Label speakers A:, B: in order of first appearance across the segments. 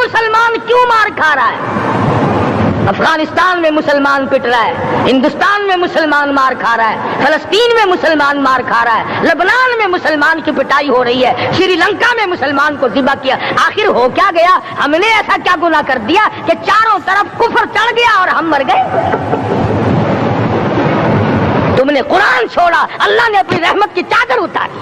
A: مسلمان کیوں مار کھا رہا ہے؟ افغانستان میں مسلمان پٹ رہا ہے، ہندوستان میں مسلمان مار کھا رہا ہے، فلسطین میں مسلمان مار کھا رہا ہے، لبنان میں مسلمان کی پٹائی ہو رہی ہے، شری لنکا میں مسلمان کو ذبح کیا۔ آخر ہو کیا گیا؟ ہم نے ایسا کیا گناہ کر دیا کہ چاروں طرف کفر چڑھ گیا اور ہم مر گئے؟ تم نے قرآن چھوڑا، اللہ نے اپنی رحمت کی چادر اتاری۔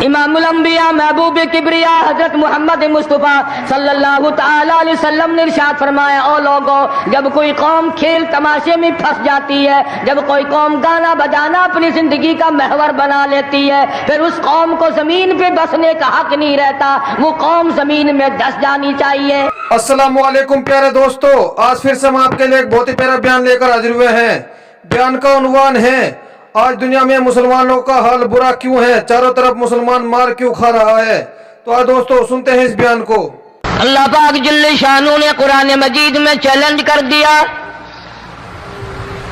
A: امام الانبیاء محبوب کبریا حضرت محمد مصطفیٰ صلی اللہ تعالی علیہ وسلم نے ارشاد فرمایا، او لوگو، جب کوئی قوم کھیل تماشے میں پھنس جاتی ہے، جب کوئی قوم گانا بجانا اپنی زندگی کا محور بنا لیتی ہے، پھر اس قوم کو زمین پہ بسنے کا حق نہیں رہتا، وہ قوم زمین میں دس جانی چاہیے۔
B: السلام علیکم پیارے دوستو، آج پھر سے ہم آپ کے لیے ایک بہت ہی پیارا بیان لے کر حاضر ہوئے ہیں۔ بیان کا عنوان ہے، آج دنیا میں مسلمانوں کا حال برا کیوں ہے، چاروں طرف مسلمان مار کیوں کھا رہا ہے۔ تو آج دوستو سنتے ہیں اس بیان کو۔
A: اللہ پاک جل شانہ نے قرآن مجید میں چیلنج کر دیا،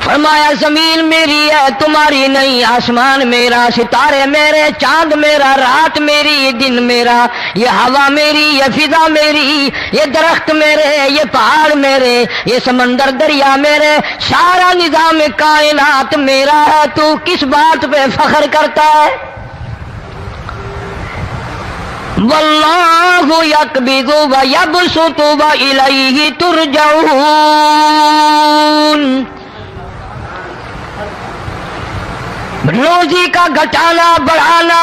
A: فرمایا زمین میری ہے تمہاری نہیں، آسمان میرا، ستارے میرے، چاند میرا، رات میری، دن میرا، یہ ہوا میری، یہ فضا میری، یہ درخت میرے، یہ پہاڑ میرے، یہ سمندر دریا میرے، سارا نظام کائنات میرا ہے، تو کس بات پہ فخر کرتا ہے؟ واللہ یقبض ویبسط والیہ ترجعون۔ روزی کا گھٹانا بڑھانا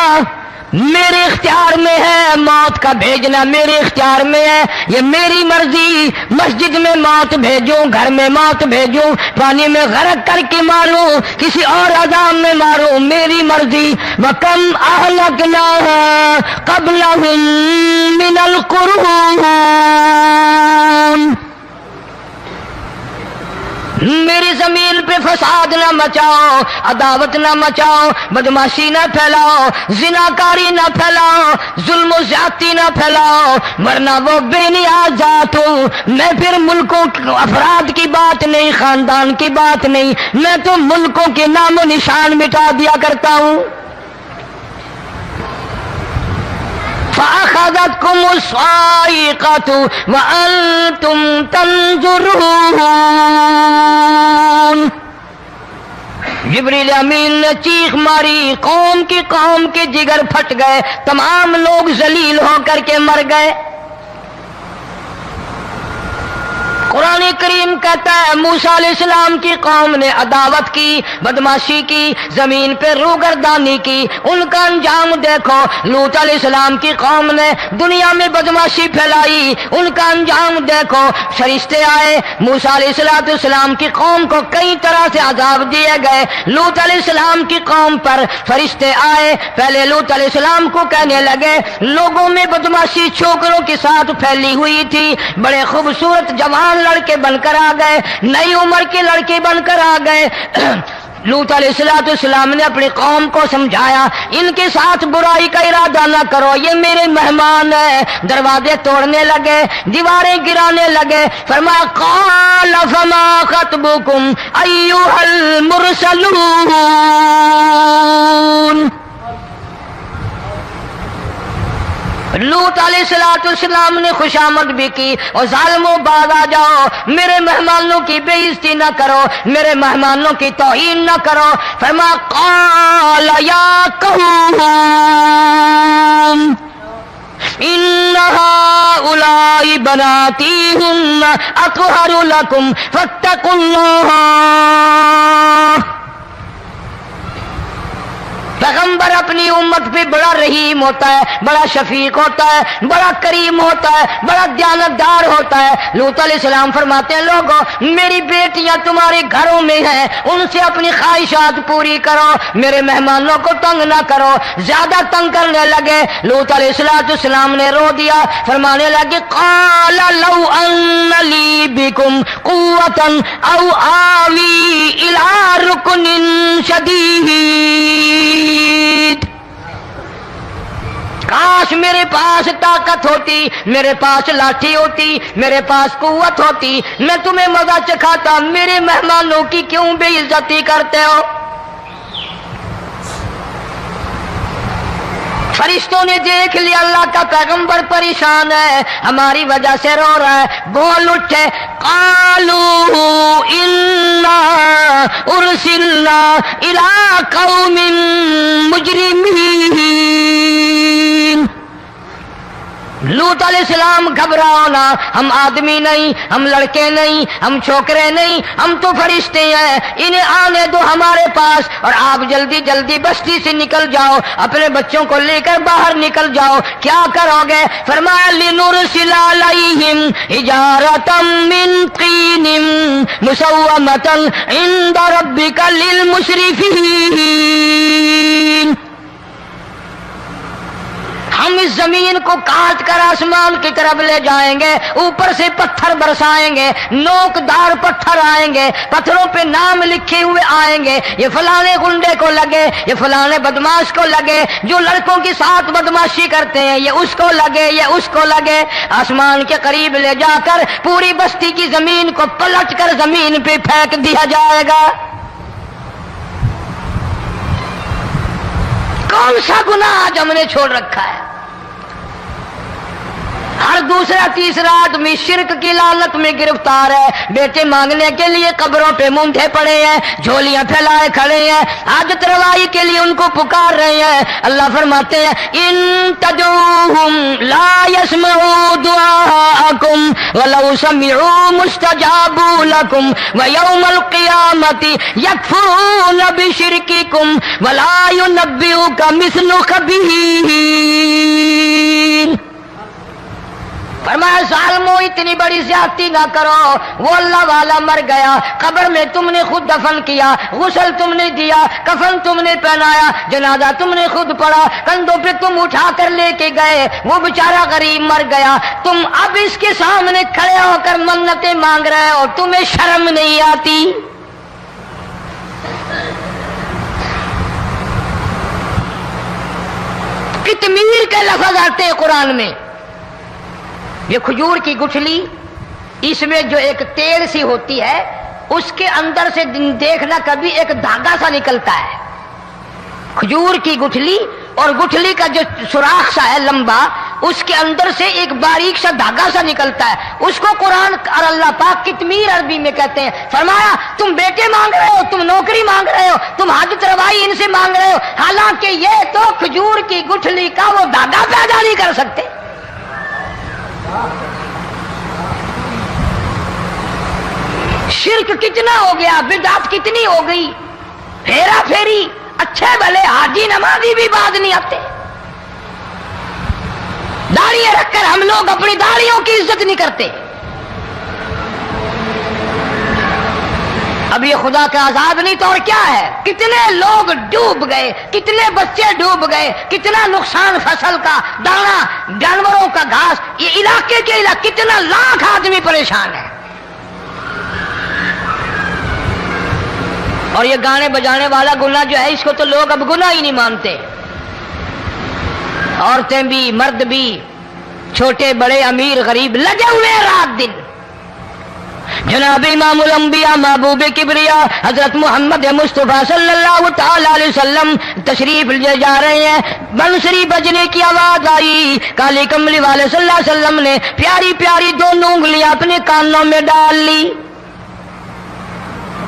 A: میرے اختیار میں ہے، موت کا بھیجنا میرے اختیار میں ہے، یہ میری مرضی۔ مسجد میں موت بھیجوں، گھر میں موت بھیجوں، پانی میں غرق کر کے ماروں، کسی اور عذاب میں ماروں، میری مرضی۔ وَكَمْ أَهْلَكْنَا قَبْلَهُم مِّنَ الْقُرُونِ۔ میری زمین پہ فساد نہ مچاؤ، عداوت نہ مچاؤ، بدماشی نہ پھیلاؤ، زناکاری نہ پھیلاؤ، ظلم و زیادتی نہ پھیلاؤ، ورنہ وہ بے نیاز ذات ہوں۔ میں پھر ملکوں افراد کی بات نہیں، خاندان کی بات نہیں، میں تو ملکوں کے نام و نشان مٹا دیا کرتا ہوں۔ فَأَخَذَتْكُمُ الصَّاعِقَةُ وَأَنْتُمْ تَنْظُرُونَ۔ جبریل امین نے چیخ ماری، قوم کے جگر پھٹ گئے، تمام لوگ ذلیل ہو کر کے مر گئے۔ قرآن کریم کہتا ہے موسیٰ علیہ السلام کی قوم نے عداوت کی، بدماشی کی، زمین پہ روگردانی کی، ان کا انجام دیکھو۔ لوط علیہ السلام کی قوم نے دنیا میں بدماشی پھیلائی، ان کا انجام دیکھو۔ فرشتے آئے، موسیٰ علیہ السلام کی قوم کو کئی طرح سے عذاب دیے گئے۔ لوط علیہ السلام کی قوم پر فرشتے آئے، پہلے لوط علیہ السلام کو کہنے لگے، لوگوں میں بدماشی چھوکروں کے ساتھ پھیلی ہوئی تھی، بڑے خوبصورت جوان لڑکے بن کر آ گئے، نئی عمر کے لڑکے بن کر آ گئے۔ لوط علیہ السلام نے اپنی قوم کو سمجھایا، ان کے ساتھ برائی کا ارادہ نہ کرو، یہ میرے مہمان ہیں۔ دروازے توڑنے لگے، دیواریں گرانے لگے، فرمایا قال فما خطبکم ایھا المرسلون۔ لوط علیہ السلام نے خوشامد بھی کی، اور ظالموں باز آ جاؤ، میرے مہمانوں کی بے عزتی نہ کرو، میرے مہمانوں کی توہین نہ کرو۔ فرمایا قال یا قوم ان هؤلاء بناتی هن اطہر لکم فاتقوا اللہ۔ پیغمبر اپنی امت پہ بڑا رحیم ہوتا ہے، بڑا شفیق ہوتا ہے، بڑا کریم ہوتا ہے، بڑا دیانتدار ہوتا ہے۔ لوط علیہ السلام فرماتے ہیں لوگوں، میری بیٹیاں تمہارے گھروں میں ہیں، ان سے اپنی خواہشات پوری کرو، میرے مہمانوں کو تنگ نہ کرو۔ زیادہ تنگ کرنے لگے، لوط علیہ السلام نے رو دیا، فرمانے لگے قال لو ان لی بکم قوۃ او آوی الی رکن شدید۔ کاش میرے پاس طاقت ہوتی، میرے پاس لاٹھی ہوتی، میرے پاس قوت ہوتی، میں تمہیں مزہ چکھاتا۔ میرے مہمانوں کی کیوں بے عزتی کرتے ہو؟ فرشتوں نے دیکھ لیا اللہ کا پیغمبر پریشان ہے، ہماری وجہ سے رو رہا ہے، بول اٹھے قالوا انا ارسلنا الى قوم مجرمین۔ لوط علیہ السلام گھبراؤ نہ، ہم آدمی نہیں، ہم لڑکے نہیں، ہم چھوکرے نہیں، ہم تو فرشتے ہیں، انہیں آنے دو ہمارے پاس، اور آپ جلدی جلدی بستی سے نکل جاؤ، اپنے بچوں کو لے کر باہر نکل جاؤ۔ کیا کرو گے؟ فرمایا لنرسل علیہم حجارۃ من طین مسومۃ عند ربک للمسرفین۔ ہم اس زمین کو کاٹ کر آسمان کی طرف لے جائیں گے، اوپر سے پتھر برسائیں گے، نوکدار پتھر آئیں گے، پتھروں پہ نام لکھے ہوئے آئیں گے، یہ فلانے گنڈے کو لگے، یہ فلانے بدماش کو لگے، جو لڑکوں کے ساتھ بدماشی کرتے ہیں یہ اس کو لگے، یہ اس کو لگے۔ آسمان کے قریب لے جا کر پوری بستی کی زمین کو پلٹ کر زمین پہ پھینک دیا جائے گا۔ کون سا گناہ آج ہم نے چھوڑ رکھا ہے؟ ہر دوسرا تیسرا آدمی شرک کی لعنت میں گرفتار ہے، بیٹے مانگنے کے لیے قبروں پہ مونڈھے پڑے ہیں، جھولیاں پھیلائے کھڑے ہیں، حاجت روائی کے لیے ان کو پکار رہے ہیں۔ اللہ فرماتے ہیں ان تدعوہم لا يسمعوا دعاءکم ولو سمعوا مستجابوا لکم ویوم القیامت یکفرون بشرککم ولا ینبئک مثل خبیر۔ فرمایا ظالمو اتنی بڑی زیادتی نہ کرو، وہ اللہ والا مر گیا، قبر میں تم نے خود دفن کیا، غسل تم نے دیا، کفن تم نے پہنایا، جنازہ تم نے خود پڑھا، کندھوں پہ تم اٹھا کر لے کے گئے، وہ بیچارہ غریب مر گیا، تم اب اس کے سامنے کھڑے ہو کر منتیں مانگ رہے ہو، تمہیں شرم نہیں آتی؟ کتمیر کے لفظ آتے ہیں قرآن میں۔ یہ کھجور کی گٹھلی، اس میں جو ایک تیل سی ہوتی ہے، اس کے اندر سے دیکھنا کبھی ایک دھاگا سا نکلتا ہے۔ کھجور کی گٹھلی اور گٹھلی کا جو سوراخ سا ہے لمبا، اس کے اندر سے ایک باریک سا دھاگا سا نکلتا ہے، اس کو قرآن اور اللہ پاک کتمیر عربی میں کہتے ہیں۔ فرمایا تم بیٹے مانگ رہے ہو، تم نوکری مانگ رہے ہو، تم حاجت روائی ان سے مانگ رہے ہو، حالانکہ یہ تو کھجور کی گٹھلی کا وہ دھاگا پیدا نہیں کر سکتے۔ شرک کتنا ہو گیا، بدعت کتنی ہو گئی، پھیرا پھیری، اچھے بھلے حاجی نمازی بھی بعد نہیں آتے۔ داڑیاں رکھ کر ہم لوگ اپنی داڑیوں کی عزت نہیں کرتے۔ اب یہ خدا کا عذاب نہیں تو اور کیا ہے؟ کتنے لوگ ڈوب گئے، کتنے بچے ڈوب گئے، کتنا نقصان فصل کا، دانا، جانوروں کا گھاس، یہ علاقے کے علاقے کتنا لاکھ آدمی پریشان ہے۔ اور یہ گانے بجانے والا گناہ جو ہے، اس کو تو لوگ اب گناہ ہی نہیں مانتے، عورتیں بھی مرد بھی، چھوٹے بڑے امیر غریب لگے ہوئے رات دن۔ جناب امام الانبیاء محبوب کبریا حضرت محمد مصطفیٰ صلی اللہ تعالی علیہ وسلم تشریف لے جا رہے ہیں، بنسری بجنے کی آواز آئی، کالی کملی والے صلی اللہ علیہ وسلم نے پیاری پیاری دونوں انگلیاں اپنے کانوں میں ڈال لی۔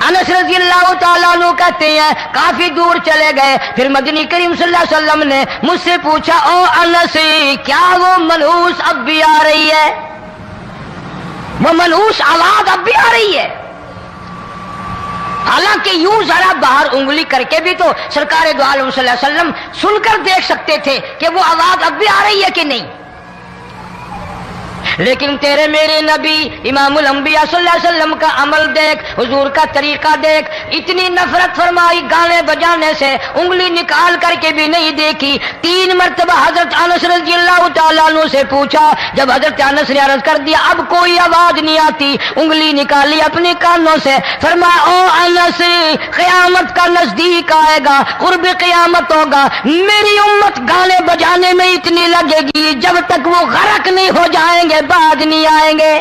A: انس رضی اللہ تعالیٰ عنہ کہتے ہیں کافی دور چلے گئے، پھر مدنی کریم صلی اللہ علیہ وسلم نے مجھ سے پوچھا او انس کیا وہ منحوس اب بھی آ رہی ہے؟ وہ منحوس آواز اب بھی آ رہی ہے؟ حالانکہ یوں ذرا باہر انگلی کر کے بھی تو سرکار دو عالم صلی اللہ علیہ وسلم سن کر دیکھ سکتے تھے کہ وہ آواز اب بھی آ رہی ہے کہ نہیں۔ لیکن تیرے میرے نبی امام الانبیاء صلی اللہ علیہ وسلم کا عمل دیکھ، حضور کا طریقہ دیکھ، اتنی نفرت فرمائی گانے بجانے سے، انگلی نکال کر کے بھی نہیں دیکھی۔ 3 مرتبہ حضرت انس رضی اللہ تعالیٰ عنہ سے پوچھا، جب حضرت انس نے عرض کر دیا اب کوئی آواز نہیں آتی، انگلی نکالی اپنے کانوں سے، فرمایا او انس قیامت کا نزدیک آئے گا، قرب قیامت ہوگا، میری امت گانے بجانے میں اتنی لگے گی جب تک وہ غرق نہیں ہو جائیں گے بعد نہیں آئیں گے۔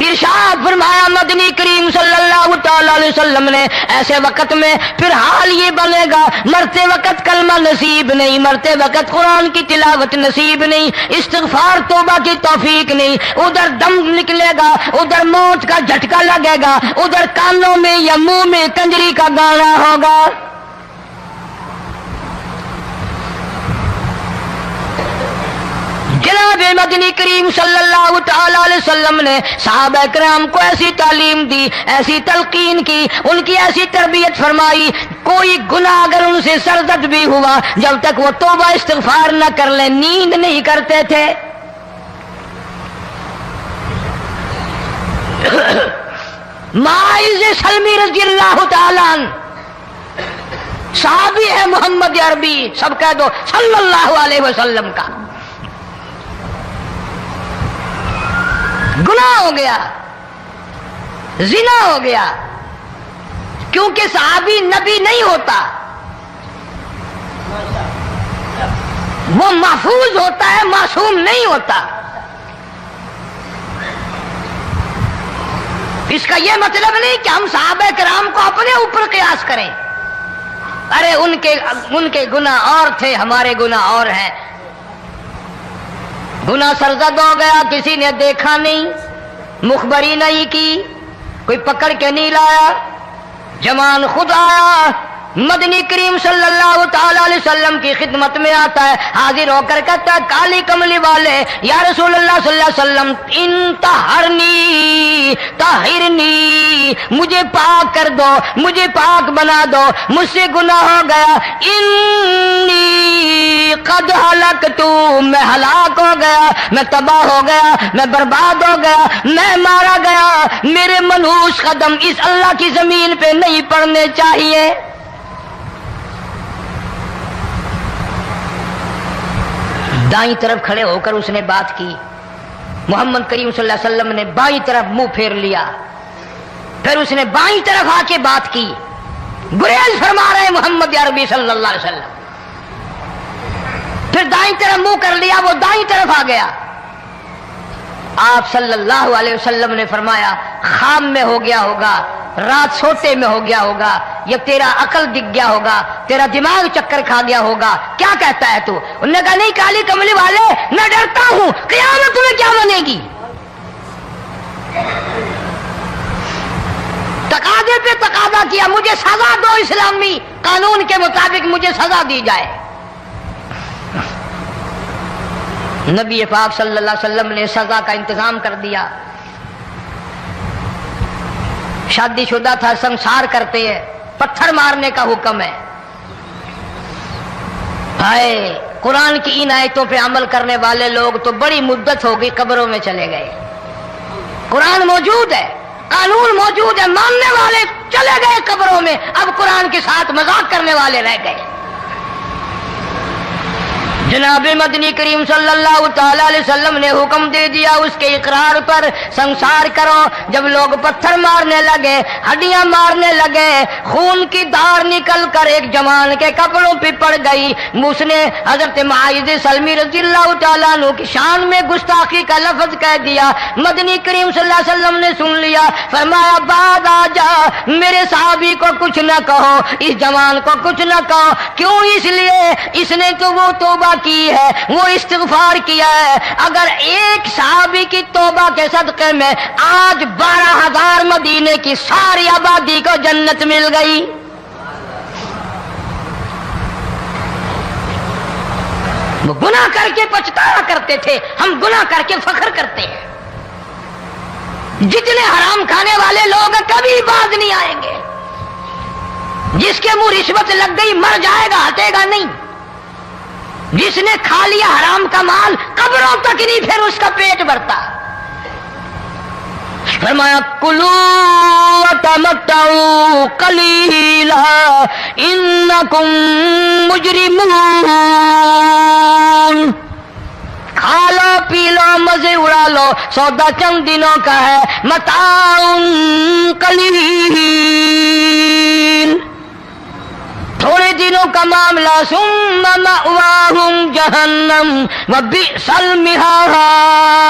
A: ارشاد فرمایا مدنی کریم صلی اللہ تعالی علیہ وسلم نے ایسے وقت میں پھر حال یہ بنے گا، مرتے وقت کلمہ نصیب نہیں، مرتے وقت قرآن کی تلاوت نصیب نہیں، استغفار توبہ کی توفیق نہیں، ادھر دم نکلے گا، ادھر موت کا جھٹکا لگے گا، ادھر کانوں میں یا منہ میں کنجری کا گانا ہوگا۔ جناب مدنی کریم صلی اللہ تعالی علیہ وسلم نے صحابہ کرام کو ایسی تعلیم دی، ایسی تلقین کی، ان کی ایسی تربیت فرمائی، کوئی گناہ اگر ان سے سرزد بھی ہوا جب تک وہ توبہ استغفار نہ کر لیں نیند نہیں کرتے تھے۔ معاذ سلمی رضی اللہ تعالیٰ عنہ صحابی ہے محمد عربی، سب کہہ دو صلی اللہ علیہ وسلم کا۔ گناہ ہو گیا، زنا ہو گیا، کیونکہ صحابی نبی نہیں ہوتا، وہ محفوظ ہوتا ہے، معصوم نہیں ہوتا۔ اس کا یہ مطلب نہیں کہ ہم صحابہ کرام کو اپنے اوپر قیاس کریں، ارے ان کے گناہ اور تھے، ہمارے گناہ اور ہیں۔ گناہ سرزد ہو گیا، کسی نے دیکھا نہیں، مخبری نہیں کی، کوئی پکڑ کے نہیں لایا، جمان خود آیا، مدنی کریم صلی اللہ تعالی علیہ وسلم کی خدمت میں آتا ہے، حاضر ہو کر کہتا ہے کالی کملی والے یا رسول اللہ صلی اللہ علیہ وسلم انطہرنی طہرنی، مجھے پاک کر دو، مجھے پاک بنا دو، مجھ سے گناہ ہو گیا، انی قد ہلکت، میں ہلاک ہو گیا، میں تباہ ہو گیا، میں برباد ہو گیا، میں مارا گیا، میرے منحوس قدم اس اللہ کی زمین پہ نہیں پڑنے چاہیے۔ دائیں طرف کھڑے ہو کر اس نے بات کی، محمد کریم صلی اللہ علیہ وسلم نے بائیں طرف منہ پھیر لیا، پھر اس نے بائیں طرف آ کے بات کی، گریز فرما رہے محمد عربی صلی اللہ علیہ وسلم، پھر دائیں طرف منہ کر لیا، وہ دائیں طرف آ گیا۔ آپ صلی اللہ علیہ وسلم نے فرمایا خواب میں ہو گیا ہوگا، رات سوتے میں ہو گیا ہوگا، یا تیرا عقل دکھ گیا ہوگا، تیرا دماغ چکر کھا گیا ہوگا، کیا کہتا ہے تو؟ انہوں نے کہا نہیں کالی کملی والے، میں ڈرتا ہوں قیامت میں کیا بنے گی۔ تقاضے پہ تقاضا کیا، مجھے سزا دو، اسلامی قانون کے مطابق مجھے سزا دی جائے۔ نبی پاک صلی اللہ علیہ وسلم نے سزا کا انتظام کر دیا۔ شادی شدہ تھا، سنسار کرتے ہیں، پتھر مارنے کا حکم ہے۔ ہائے قرآن کی ان آیتوں پہ عمل کرنے والے لوگ تو بڑی مدت ہو گئی قبروں میں چلے گئے۔ قرآن موجود ہے، قانون موجود ہے، ماننے والے چلے گئے قبروں میں، اب قرآن کے ساتھ مذاق کرنے والے رہ گئے۔ جناب مدنی کریم صلی اللہ تعالی علیہ وسلم نے حکم دے دیا اس کے اقرار پر سنسار کرو۔ جب لوگ پتھر مارنے لگے، ہڈیاں مارنے لگے، خون کی دھار نکل کر ایک جوان کے کپڑوں پہ پڑ گئی، اس نے حضرت معاذ سلمی رضی اللہ تعالیٰ عنہ کی شان میں گستاخی کا لفظ کہہ دیا۔ مدنی کریم صلی اللہ علیہ وسلم نے سن لیا، فرمایا بعد آ جا، میرے صحابی کو کچھ نہ کہو، اس جوان کو کچھ نہ کہو۔ کیوں؟ اس لیے اس نے تو وہ توبہ کی ہے، وہ استغفار کیا ہے۔ اگر ایک صحابی کی توبہ کے صدقے میں آج 12,000 مدینے کی ساری آبادی کو جنت مل گئی۔ وہ گناہ کر کے پچھتایا کرتے تھے، ہم گناہ کر کے فخر کرتے ہیں۔ جتنے حرام کھانے والے لوگ کبھی باز نہیں آئیں گے۔ جس کے منہ رشوت لگ گئی مر جائے گا، ہٹے گا نہیں۔ جس نے کھا لیا حرام کا مال قبروں تک نہیں پھر اس کا پیٹ بھرتا۔ فرمایا کلو وتمتعوا قلیلا انکم مجرمون، کھا لو پی لو مزے اڑا لو، سودا چند دنوں کا ہے، متاع قلیل، تھوڑے دنوں کا معاملہ، ثم مأواہم جہنم وبئس المہاد،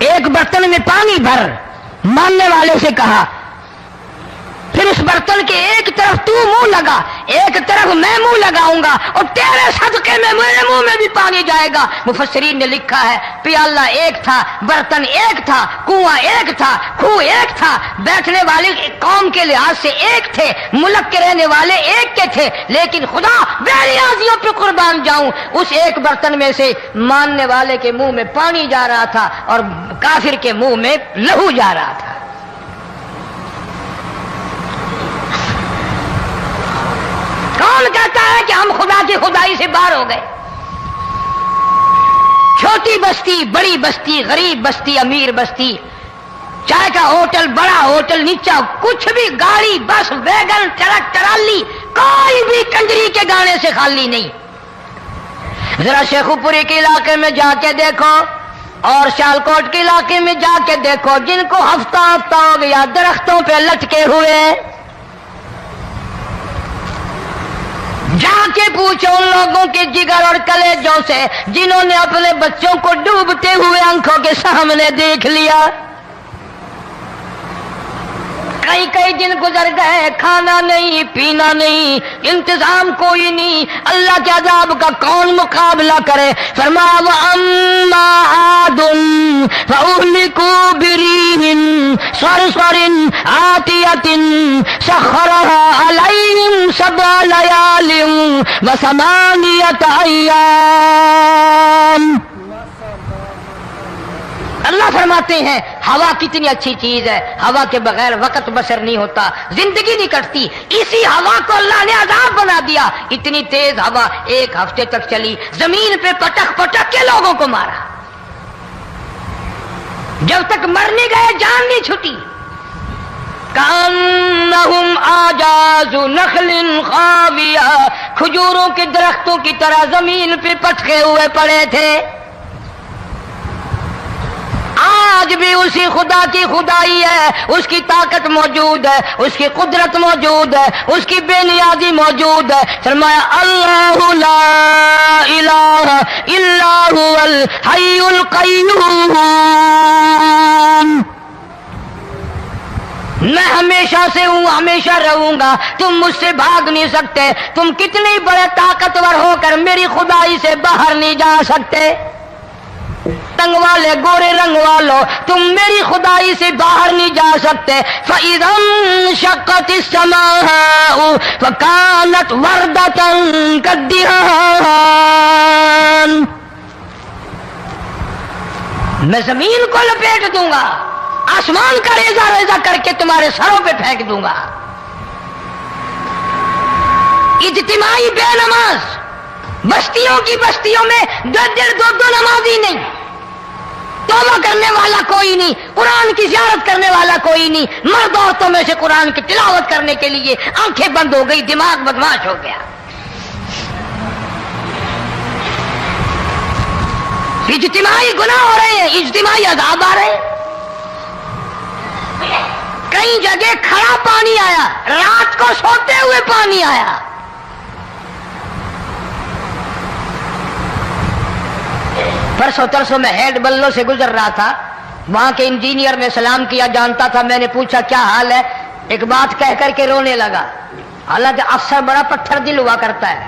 A: ایک برتن میں پانی بھر، ماننے والے سے کہا، پھر اس برتن کے ایک طرف تو منہ لگا، ایک طرف میں منہ لگاؤں گا، اور تیرے صدقے میں میرے منہ میں بھی پانی جائے گا۔ مفسرین نے لکھا ہے پیالہ ایک تھا، برتن ایک تھا، کنواں ایک تھا، کھوہ ایک تھا، بیٹھنے والے قوم کے لحاظ سے ایک تھے، ملک کے رہنے والے ایک کے تھے، لیکن خدا بے نیازیوں پہ قربان جاؤں، اس ایک برتن میں سے ماننے والے کے منہ میں پانی جا رہا تھا اور کافر کے منہ میں لہو جا رہا تھا۔ کون کہتا ہے کہ ہم خدا کی خدائی سے باہر ہو گئے؟ چھوٹی بستی، بڑی بستی، غریب بستی، امیر بستی، چائے کا ہوٹل، بڑا ہوٹل، نیچا کچھ بھی، گاڑی، بس، ویگن، ٹرک، ٹرالی، کوئی بھی کنجری کے گانے سے خالی نہیں۔ ذرا شیخو پوری کے علاقے میں جا کے دیکھو اور سیالکوٹ کے علاقے میں جا کے دیکھو، جن کو ہفتہ ہفتہ ہو گیا درختوں پہ لٹکے ہوئے، جا کے پوچھو ان لوگوں کے جگر اور کلیجوں سے جنہوں نے اپنے بچوں کو ڈوبتے ہوئے آنکھوں کے سامنے دیکھ لیا۔ کئی کئی دن گزر گئے، کھانا نہیں، پینا نہیں، انتظام کوئی نہیں، اللہ کے عذاب کا کون مقابلہ کرے؟ فرمایا وَأَمَّا عَادٌ فَأُهْلِكُوا بِرِيحٍ صَرْصَرٍ عَاتِيَةٍ سَخَّرَهَا عَلَيْهِمْ 7 لَيَالٍ وَثَمَانِيَةَ أَيَّامٍ۔ اللہ فرماتے ہیں ہوا کتنی اچھی چیز ہے، ہوا کے بغیر وقت بسر نہیں ہوتا، زندگی نہیں کٹتی، اسی ہوا کو اللہ نے عذاب بنا دیا۔ اتنی تیز ہوا ایک ہفتے تک چلی، زمین پہ پٹک پٹک کے لوگوں کو مارا، جب تک مر نہیں گئے جان نہیں چھٹی۔ کأنہم اعجاز نخل خاویہ، کھجوروں کے درختوں کی طرح زمین پہ پٹکے ہوئے پڑے تھے۔ آج بھی اسی خدا کی خدائی ہے، اس کی طاقت موجود ہے، اس کی قدرت موجود ہے، اس کی بے نیازی موجود ہے۔ فرمایا اللہ لا الہ الا هو الحی القیوم، میں ہمیشہ سے ہوں، ہمیشہ رہوں گا، تم مجھ سے بھاگ نہیں سکتے، تم کتنی بڑے طاقتور ہو کر میری خدائی سے باہر نہیں جا سکتے۔ رنگ والے، گورے رنگ والو، تم میری خدائی سے باہر نہیں جا سکتے۔ فَإِذَا انشَقَّتِ السَّمَاءُ فَكَانَتْ وَرْدَةً كَالدِّهَانِ، میں زمین کو لپیٹ دوں گا، آسمان کا ریزہ ریزہ کر کے تمہارے سروں پہ پھینک دوں گا۔ اجتماعی بے نماز، بستیوں کی بستیوں میں 2 نمازی نہیں، توبہ کرنے والا کوئی نہیں، قرآن کی زیارت کرنے والا کوئی نہیں، مرد عورتوں میں سے قرآن کی تلاوت کرنے کے لیے آنکھیں بند ہو گئی، دماغ بدماش ہو گیا۔ اجتماعی گناہ ہو رہے ہیں، اجتماعی عذاب آ رہے ہیں۔ کئی جگہ کھڑا پانی آیا، رات کو سوتے ہوئے پانی آیا۔ پرسوں ترسوں میں ہیڈ بلوں سے گزر رہا تھا، وہاں کے انجینئر نے سلام کیا، جانتا تھا، میں نے پوچھا کیا حال ہے، ایک بات کہہ کر کے رونے لگا، حالانکہ افسر بڑا پتھر دل ہوا کرتا ہے،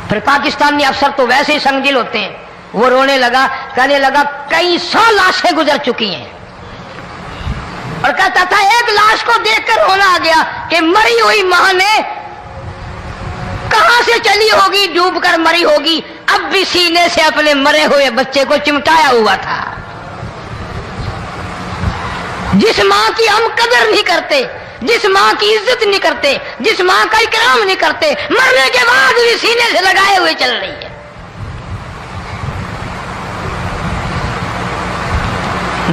A: پھر پاکستانی افسر تو ویسے ہی سنگ دل ہوتے ہیں۔ وہ رونے لگا، کہنے لگا کئی 100 لاشیں گزر چکی ہیں، اور کہتا تھا ایک لاش کو دیکھ کر رونا آ گیا کہ مری ہوئی ماں نے کہاں سے چلی ہوگی، ڈوب کر مری ہوگی، اب بھی سینے سے اپنے مرے ہوئے بچے کو چمٹایا ہوا تھا۔ جس ماں کی ہم قدر نہیں کرتے، جس ماں کی عزت نہیں کرتے، جس ماں کا اکرام نہیں کرتے، مرنے کے بعد بھی سینے سے لگائے ہوئے چل رہی ہے۔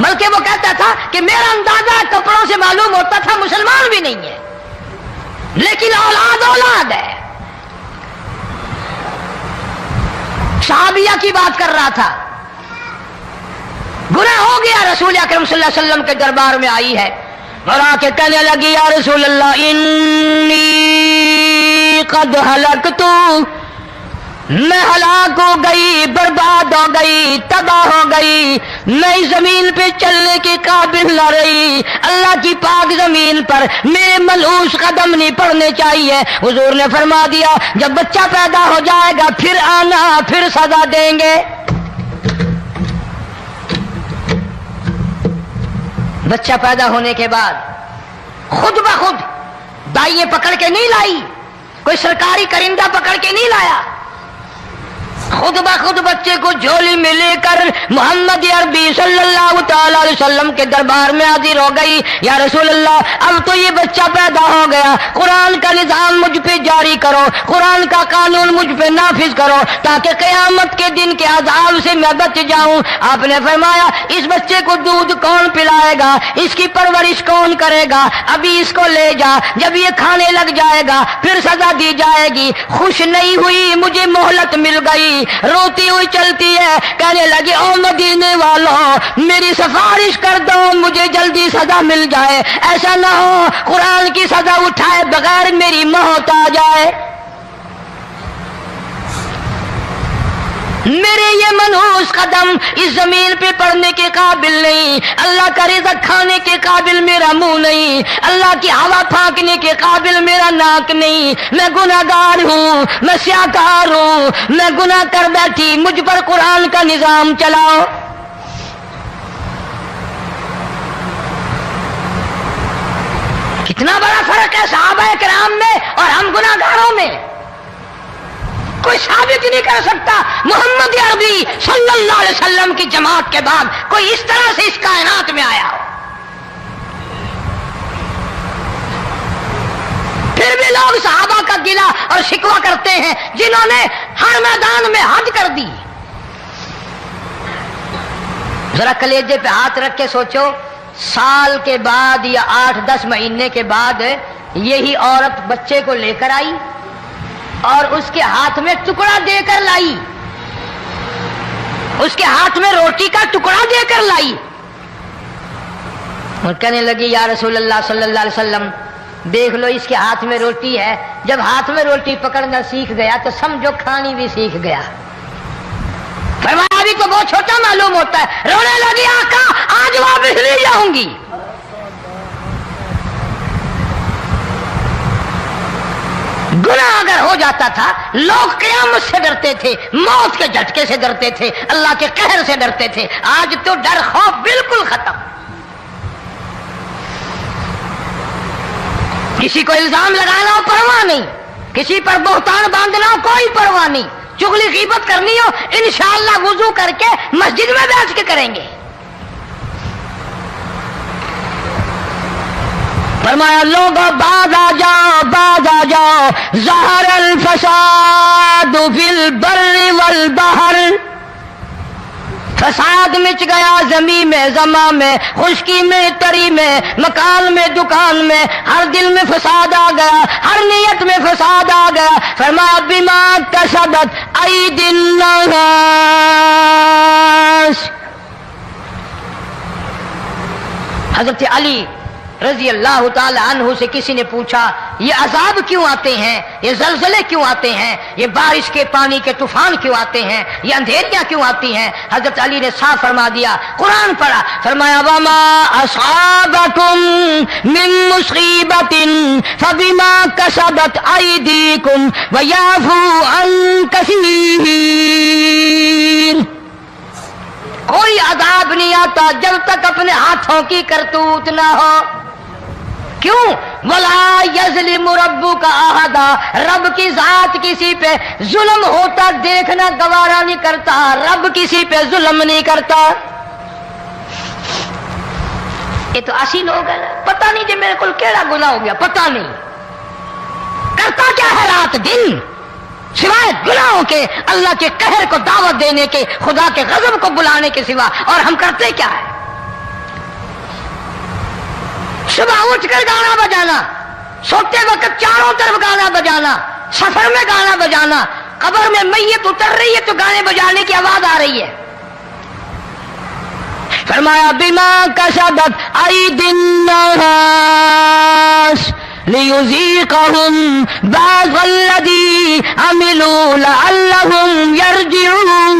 A: بلکہ وہ کہتا تھا کہ میرا اندازہ کپڑوں سے معلوم ہوتا تھا مسلمان بھی نہیں ہے، لیکن اولاد ہے۔ صحابیہ کی بات کر رہا تھا، گناہ ہو گیا، رسول اکرم صلی اللہ علیہ وسلم کے دربار میں آئی ہے اور آ کے کہنے لگی یا رسول اللہ انی قد ہلکت، میں ہلاک ہو گئی، برباد ہو گئی، تباہ ہو گئی، میں اس زمین پہ چلنے کے قابل نہ رہی، اللہ کی پاک زمین پر میرے ملعوس قدم نہیں پڑنے چاہیے۔ حضور نے فرما دیا جب بچہ پیدا ہو جائے گا پھر آنا، پھر سزا دیں گے۔ بچہ پیدا ہونے کے بعد خود بخود دائیں پکڑ کے نہیں لائی، کوئی سرکاری کرندہ پکڑ کے نہیں لایا، خود بخود بچے کو جھولی میں لے کر محمد عربی صلی اللہ تعالی علیہ وسلم کے دربار میں حاضر ہو گئی۔ یا رسول اللہ، اب تو یہ بچہ پیدا ہو گیا، قرآن کا نظام مجھ پہ جاری کرو، قرآن کا قانون مجھ پہ نافذ کرو تاکہ قیامت کے دن کے عذاب سے میں بچ جاؤں۔ آپ نے فرمایا اس بچے کو دودھ کون پلائے گا، اس کی پرورش کون کرے گا، ابھی اس کو لے جا، جب یہ کھانے لگ جائے گا پھر سزا دی جائے گی۔ خوش نہیں ہوئی، مجھے مہلت مل گئی، روتی ہوئی چلتی ہے، کہنے لگی او مدینے والوں میری سفارش کر دو، مجھے جلدی سزا مل جائے، ایسا نہ ہو قرآن کی سزا اٹھائے بغیر میری موت آ جائے۔ میرے یہ منحوس قدم اس زمین پہ پڑنے کے قابل نہیں، اللہ کا رزق کھانے کے قابل میرا منہ نہیں، اللہ کی ہوا پھانکنے کے قابل میرا ناک نہیں، میں گناہگار ہوں، میں سیاکار ہوں، میں گناہ کر بیٹھی، مجھ پر قرآن کا نظام چلاؤ۔ کتنا بڑا فرق ہے صحابہ کرام میں اور ہم گناہگاروں میں، کوئی ثابت نہیں کر سکتا محمد عربی صلی اللہ علیہ وسلم کی جماعت کے بعد کوئی اس طرح سے اس کائنات میں آیا ہو۔ پھر بھی لوگ صحابہ کا گلہ اور شکوہ کرتے ہیں جنہوں نے ہر میدان میں حج کر دی۔ ذرا کلیجے پہ ہاتھ رکھ کے سوچو، سال کے بعد یا 8-10 مہینے کے بعد یہی عورت بچے کو لے کر آئی اور اس کے ہاتھ میں ٹکڑا دے کر لائی، اس کے ہاتھ میں روٹی کا ٹکڑا دے کر لائی اور کہنے لگی یا رسول اللہ صلی اللہ علیہ وسلم دیکھ لو اس کے ہاتھ میں روٹی ہے، جب ہاتھ میں روٹی پکڑنا سیکھ گیا تو سمجھو کھانی بھی سیکھ گیا۔ فرمایا ابھی تو بہت چھوٹا معلوم ہوتا ہے، رونے لگی آقا آج واپس لے جاؤں گی۔ گناہ اگر ہو جاتا تھا لوگ قیامت سے ڈرتے تھے، موت کے جھٹکے سے ڈرتے تھے، اللہ کے قہر سے ڈرتے تھے، آج تو ڈر خوف بالکل ختم۔ کسی کو الزام لگانا ہو پرواہ نہیں، کسی پر بہتان باندھنا ہو کوئی پرواہ نہیں، چغلی غیبت کرنی ہو انشاءاللہ وضو کر کے مسجد میں بیٹھ کے کریں گے۔ فرمایا لوگوں باز آ جاؤ، باز آ جاؤ، ظہر الفساد فی البر والبحر، فساد مچ گیا زمین میں، زماں میں، خشکی میں، تری میں، مکان میں، دکان میں، ہر دل میں فساد آ گیا، ہر نیت میں فساد آ گیا۔ فرمایا بما کسبت ایدی الناس، حضرت علی رضی اللہ تعالی عنہ سے کسی نے پوچھا یہ عذاب کیوں آتے ہیں، یہ زلزلے کیوں آتے ہیں، یہ بارش کے پانی کے طوفان کیوں آتے ہیں، یہ اندھیریاں کیوں آتی ہیں؟ حضرت علی نے صاف فرما دیا، قرآن پڑھا، فرمایا وما اصابکم من مصیبت فبما کسبت ایدیکم ویعفو عن کثیر۔ کوئی عذاب نہیں آتا جب تک اپنے ہاتھوں کی کرتوت نہ ہو۔ کیوں؟ وَلَا يَظْلِمُ رَبُّكَ أَحَدًا، رب کی ذات کسی پہ ظلم ہوتا دیکھنا گوارا نہیں کرتا، رب کسی پہ ظلم نہیں کرتا۔ یہ تو اسی لوگ ہیں، پتہ نہیں جی میرے کو کیڑا گناہ ہو گیا، پتہ نہیں کرتا کیا ہے رات دن سوائے گناہوں کے، اللہ کے قہر کو دعوت دینے کے، خدا کے غضب کو بلانے کے سوا، اور ہم کرتے کیا ہے؟ صبح اٹھ کر گانا بجانا، سوتے وقت چاروں طرف گانا بجانا، سفر میں گانا بجانا، قبر میں میت اتر رہی ہے تو گانے بجانے کی آواز آ رہی ہے۔ فرمایا بما کسبت ایدی الناس لیذیقہم بعض الذی عملوا لعلہم یرجعون۔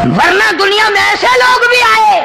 A: ورنہ دنیا میں ایسے لوگ بھی آئے،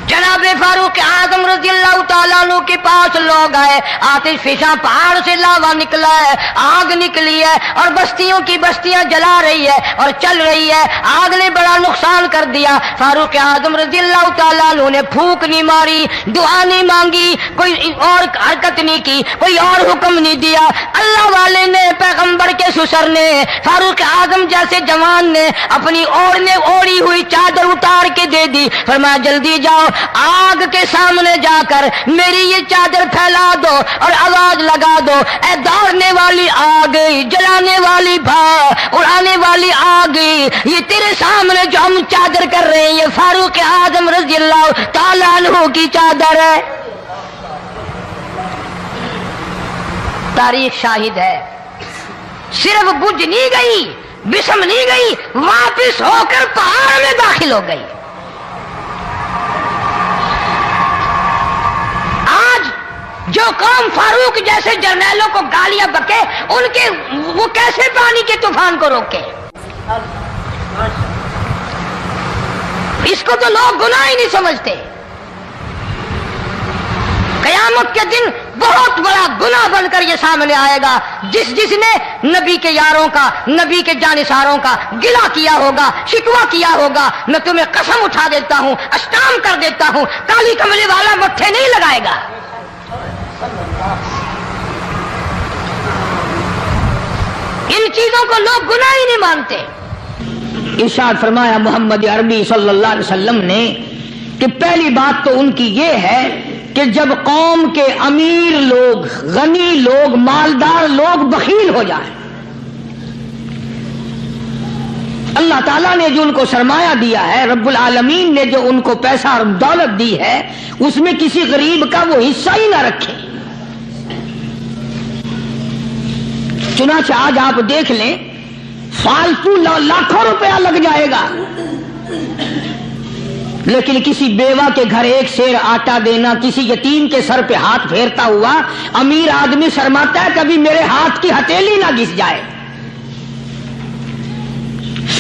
A: جناب فاروق اعظم رضی اللہ تعالیٰ عنہ کے پاس لوگ آئے، آتش فشاں پہاڑ سے لاوا نکلا ہے، آگ نکلی ہے اور بستیوں کی بستیاں جلا رہی ہے اور چل رہی ہے، آگ نے بڑا نقصان کر دیا۔ فاروق اعظم رضی اللہ تعالیٰ عنہ نے پھونک نہیں ماری، دعا نہیں مانگی، کوئی اور حرکت نہیں کی، کوئی اور حکم نہیں دیا۔ اللہ والے نے، پیغمبر کے سسر نے، فاروق اعظم جیسے جوان نے اپنی اوڑھی ہوئی چادر اتار کے دے دی، فرمایا جلدی جاؤ، آگ کے سامنے جا کر میری یہ چادر پھیلا دو اور آواز لگا دو، اے دوڑنے والی آگ، جلانے والی اڑانے والی آگ، یہ تیرے سامنے جو ہم چادر کر رہے ہیں یہ فاروق اعظم رضی اللہ تعالیٰ عنہ کی چادر ہے۔ تاریخ شاہد ہے، صرف بجھ نہیں گئی، بسم نہیں گئی، واپس ہو کر پہاڑ میں داخل ہو گئی۔ جو قوم فاروق جیسے جرنیلوں کو گالیاں بکے، ان کے وہ کیسے پانی کے طوفان کو روکے؟ اس کو تو لوگ گناہ ہی نہیں سمجھتے۔ قیامت کے دن بہت بڑا گناہ بن کر یہ سامنے آئے گا، جس نے نبی کے یاروں کا، نبی کے جانثاروں کا گلہ کیا ہوگا، شکوہ کیا ہوگا، میں تمہیں قسم اٹھا دیتا ہوں، اشتام کر دیتا ہوں، کالی کملی والا مٹھے نہیں لگائے گا۔ ان چیزوں کو لوگ گناہ ہی نہیں مانتے۔ ارشاد فرمایا محمد عربی صلی اللہ علیہ وسلم نے کہ پہلی بات تو ان کی یہ ہے کہ جب قوم کے امیر لوگ، غنی لوگ، مالدار لوگ بخیل ہو جائیں، اللہ تعالیٰ نے جو ان کو سرمایہ دیا ہے، رب العالمین نے جو ان کو پیسہ اور دولت دی ہے، اس میں کسی غریب کا وہ حصہ ہی نہ رکھے۔ چنانچہ آج آپ دیکھ لیں، فالتو لاکھوں روپیہ لگ جائے گا، لیکن کسی بیوہ کے گھر ایک سیر آٹا دینا، کسی یتیم کے سر پہ ہاتھ پھیرتا ہوا امیر آدمی شرماتا ہے کبھی میرے ہاتھ کی ہتھیلی نہ گھس جائے۔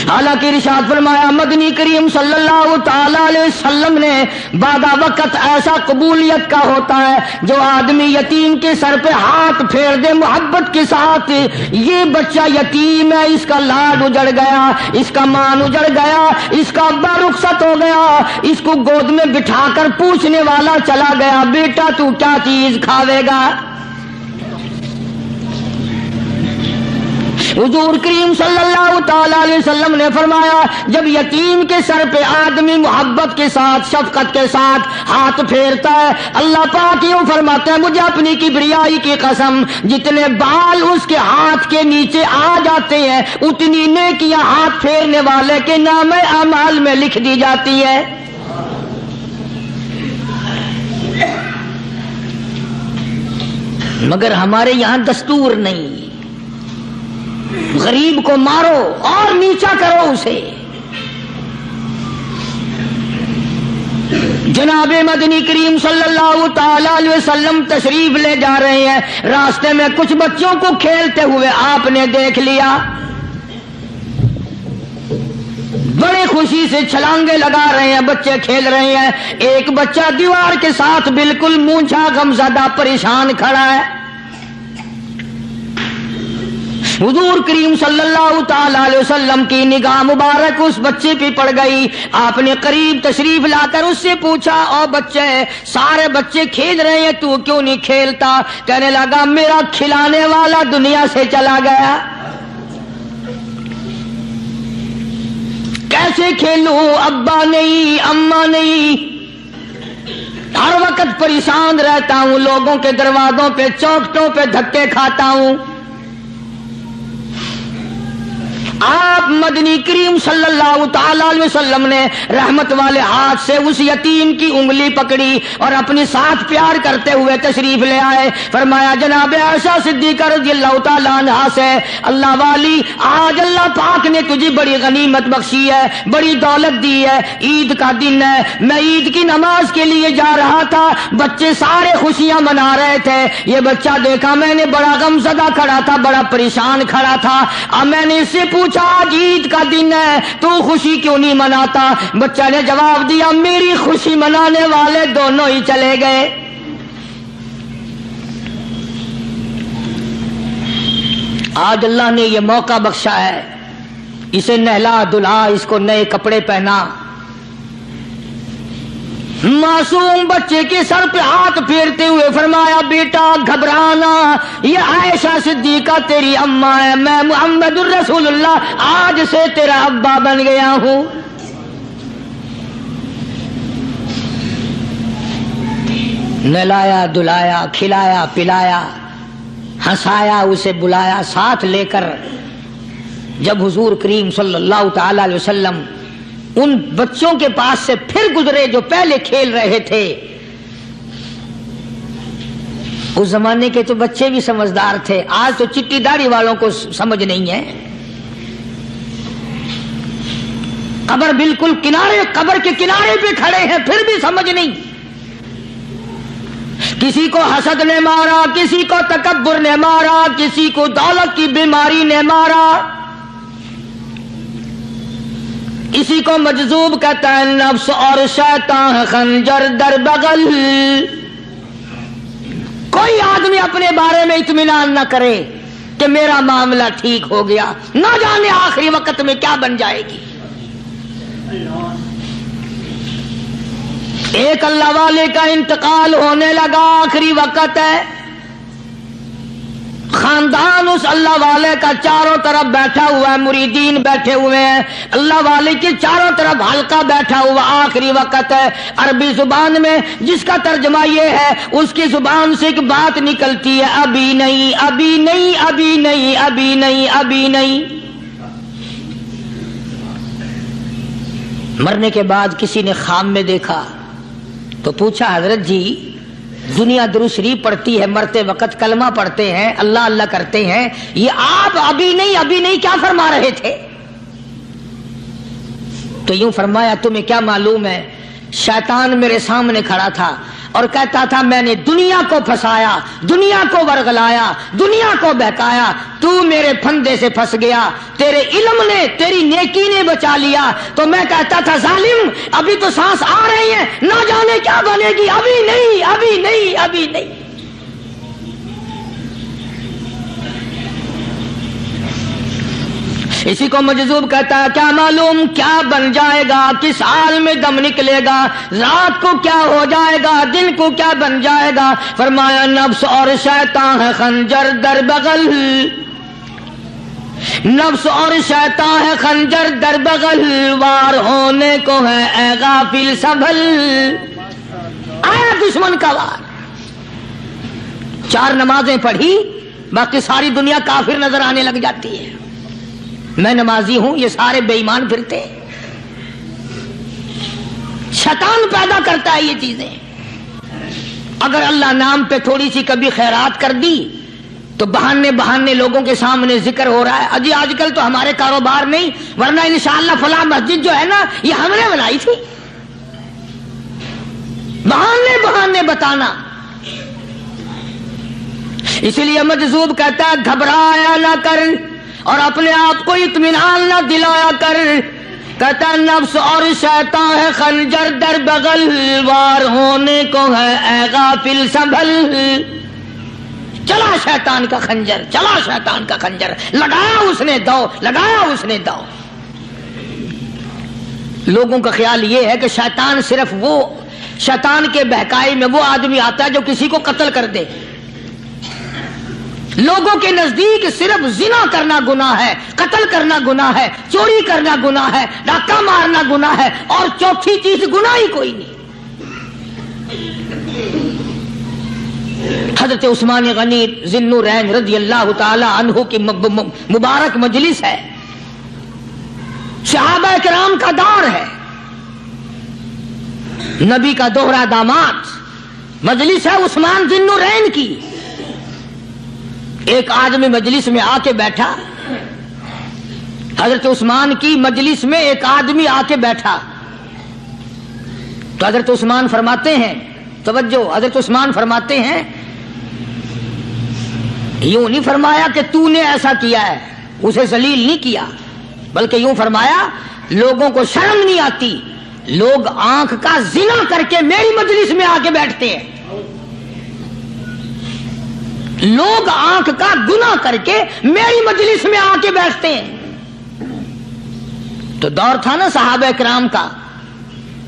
A: حالانکہ ارشاد فرمایا مدنی کریم صلی اللہ تعالی علیہ وسلم نے بعد وقت ایسا قبولیت کا ہوتا ہے جو آدمی یتیم کے سر پہ ہاتھ پھیر دے محبت کے ساتھ، یہ بچہ یتیم ہے، اس کا لاڈ اجڑ گیا، اس کا مان اجڑ گیا، اس کا ابا رخصت ہو گیا، اس کو گود میں بٹھا کر پوچھنے والا چلا گیا، بیٹا تو کیا چیز کھاوے گا؟ حضور کریم صلی اللہ تعالی علیہ وسلم نے فرمایا جب یتیم کے سر پہ آدمی محبت کے ساتھ، شفقت کے ساتھ ہاتھ پھیرتا ہے، اللہ پاک یوں فرماتے ہیں مجھے اپنی کبریائی کی قسم، جتنے بال اس کے ہاتھ کے نیچے آ جاتے ہیں اتنی نیکیاں ہاتھ پھیرنے والے کے نام اعمال میں لکھ دی جاتی ہے۔ مگر ہمارے یہاں دستور نہیں، غریب کو مارو اور نیچا کرو اسے۔ جناب مدنی کریم صلی اللہ تعالی علیہ وسلم تشریف لے جا رہے ہیں، راستے میں کچھ بچوں کو کھیلتے ہوئے آپ نے دیکھ لیا، بڑے خوشی سے چھلانگے لگا رہے ہیں، بچے کھیل رہے ہیں، ایک بچہ دیوار کے ساتھ بالکل مونچھا غمزدہ پریشان کھڑا ہے۔ حضور کریم صلی اللہ تعالی علیہ وسلم کی نگاہ مبارک اس بچے پہ پڑ گئی، آپ نے قریب تشریف لا کر اس سے پوچھا او بچے، سارے بچے کھیل رہے ہیں تو کیوں نہیں کھیلتا؟ کہنے لگا میرا کھلانے والا دنیا سے چلا گیا، کیسے کھیلوں، ابا نہیں، اماں نہیں، ہر وقت پریشان رہتا ہوں، لوگوں کے دروازوں پہ چوکھٹوں پہ دھکے کھاتا ہوں۔ آپ مدنی کریم صلی اللہ تعالی علیہ وسلم نے رحمت والے ہاتھ سے اس یتیم کی انگلی پکڑی اور اپنے ساتھ پیار کرتے ہوئے تشریف لے آئے، فرمایا جناب عائشہ صدیقہ رضی اللہ تعالی عنہا سے، اللہ والی آج اللہ پاک نے تجھے بڑی غنیمت بخشی ہے، بڑی دولت دی ہے، عید کا دن ہے، میں عید کی نماز کے لیے جا رہا تھا، بچے سارے خوشیاں منا رہے تھے، یہ بچہ دیکھا میں نے بڑا غمزدہ کھڑا تھا، بڑا پریشان کھڑا تھا، اب میں نے اس سے پوچھا پوچھا آج عید کا دن ہے تو خوشی کیوں نہیں مناتا؟ بچہ نے جواب دیا میری خوشی منانے والے دونوں ہی چلے گئے۔ آج اللہ نے یہ موقع بخشا ہے، اسے نہلا دھلا، اس کو نئے کپڑے پہنا، معصوم بچے کے سر پہ ہاتھ پھیرتے ہوئے فرمایا بیٹا گھبرانا، یہ عائشہ صدیقہ تیری اماں ہے، میں محمد الرسول اللہ آج سے تیرا ابا بن گیا ہوں۔ نہلایا دھلایا، کھلایا پلایا، ہنسایا، اسے بلایا ساتھ لے کر۔ جب حضور کریم صلی اللہ تعالی علیہ وسلم ان بچوں کے پاس سے پھر گزرے جو پہلے کھیل رہے تھے، اس زمانے کے تو بچے بھی سمجھدار تھے، آج تو چٹی داڑھی والوں کو سمجھ نہیں ہے۔ قبر بالکل کنارے، قبر کے کنارے پہ کھڑے ہیں پھر بھی سمجھ نہیں۔ کسی کو حسد نے مارا، کسی کو تکبر نے مارا، کسی کو دولت کی بیماری نے مارا، اسی کو مجذوب کہتا ہے، نفس اور شیطان خنجر در بغل۔ کوئی آدمی اپنے بارے میں اطمینان نہ کرے کہ میرا معاملہ ٹھیک ہو گیا، نہ جانے آخری وقت میں کیا بن جائے گی۔ ایک اللہ والے کا انتقال ہونے لگا، آخری وقت ہے، خاندان اس اللہ والے کا چاروں طرف بیٹھا ہوا ہے، مریدین بیٹھے ہوئے ہیں، اللہ والے کے چاروں طرف حلقہ بیٹھا ہوا، آخری وقت ہے۔ عربی زبان میں جس کا ترجمہ یہ ہے، اس کی زبان سے ایک بات نکلتی ہے، ابھی نہیں ابھی نہیں ابھی نہیں ابھی نہیں ابھی نہیں۔ مرنے کے بعد کسی نے خواب میں دیکھا تو پوچھا حضرت جی دنیا درود شریف پڑھتی ہے، مرتے وقت کلمہ پڑھتے ہیں، اللہ اللہ کرتے ہیں، یہ آپ ابھی نہیں کیا فرما رہے تھے؟ تو یوں فرمایا تمہیں کیا معلوم ہے، شیطان میرے سامنے کھڑا تھا اور کہتا تھا میں نے دنیا کو پھنسایا، دنیا کو ورغلایا، دنیا کو بہکایا، تو میرے پھندے سے پھنس گیا، تیرے علم نے تیری نیکی نے بچا لیا۔ تو میں کہتا تھا ظالم ابھی تو سانس آ رہی ہے، نہ جانے کیا بنے گی، ابھی نہیں ابھی نہیں ابھی نہیں۔ اسی کو مجذوب کہتا ہے، کیا معلوم کیا بن جائے گا، کس حال میں دم نکلے گا، رات کو کیا ہو جائے گا، دن کو کیا بن جائے گا؟ فرمایا نفس اور شیطان ہے خنجر در بغل، نفس اور شیطان ہے خنجر در بغل، وار ہونے کو ہے اے غافل سنبھل۔ آیا دشمن کا وار، 4 نمازیں پڑھی باقی ساری دنیا کافر نظر آنے لگ جاتی ہے، میں نمازی ہوں یہ سارے بے ایمان پھرتے ہیں۔ شیطان پیدا کرتا ہے یہ چیزیں۔ اگر اللہ نام پہ تھوڑی سی کبھی خیرات کر دی تو بہانے لوگوں کے سامنے ذکر ہو رہا ہے، اجی آج کل تو ہمارے کاروبار نہیں، ورنہ انشاءاللہ فلاں مسجد جو ہے نا یہ ہم نے بنائی تھی، بہانے بتانا۔ اسی لیے مجذوب کہتا ہے گھبرایا نہ کر اور اپنے آپ کو اطمینان نہ دلایا کر، کہتا نفس اور شیطان ہے خنجر در بغل، وار ہونے کو ہے اے غافل سنبھل۔ چلا شیطان کا خنجر، چلا شیطان کا خنجر، لگایا اس نے دو، لگایا اس نے دو۔ لوگوں کا خیال یہ ہے کہ شیطان صرف وہ، شیطان کے بہکائی میں وہ آدمی آتا ہے جو کسی کو قتل کر دے۔ لوگوں کے نزدیک صرف زنا کرنا گناہ ہے، قتل کرنا گناہ ہے، چوری کرنا گناہ ہے، ڈاکہ مارنا گناہ ہے، اور چوتھی چیز گناہ ہی کوئی نہیں۔ حضرت عثمان غنی ذی النورین رضی اللہ تعالی عنہ کی مبارک مجلس ہے، صحابہ کرام کا دور ہے، نبی کا دوہرا داماد، مجلس ہے عثمان ذی النورین کی۔ ایک آدمی مجلس میں آ کے بیٹھا، حضرت عثمان کی مجلس میں ایک آدمی آ کے بیٹھا تو حضرت عثمان فرماتے ہیں، توجہ، حضرت عثمان فرماتے ہیں، یوں نہیں فرمایا کہ تو نے ایسا کیا ہے، اسے ذلیل نہیں کیا، بلکہ یوں فرمایا لوگوں کو شرم نہیں آتی، لوگ آنکھ کا زنا کر کے میری مجلس میں آ کے بیٹھتے ہیں، لوگ آنکھ کا گناہ کر کے میری مجلس میں آ کے بیٹھتے ہیں۔ تو دور تھا نا صحابہ کرام کا،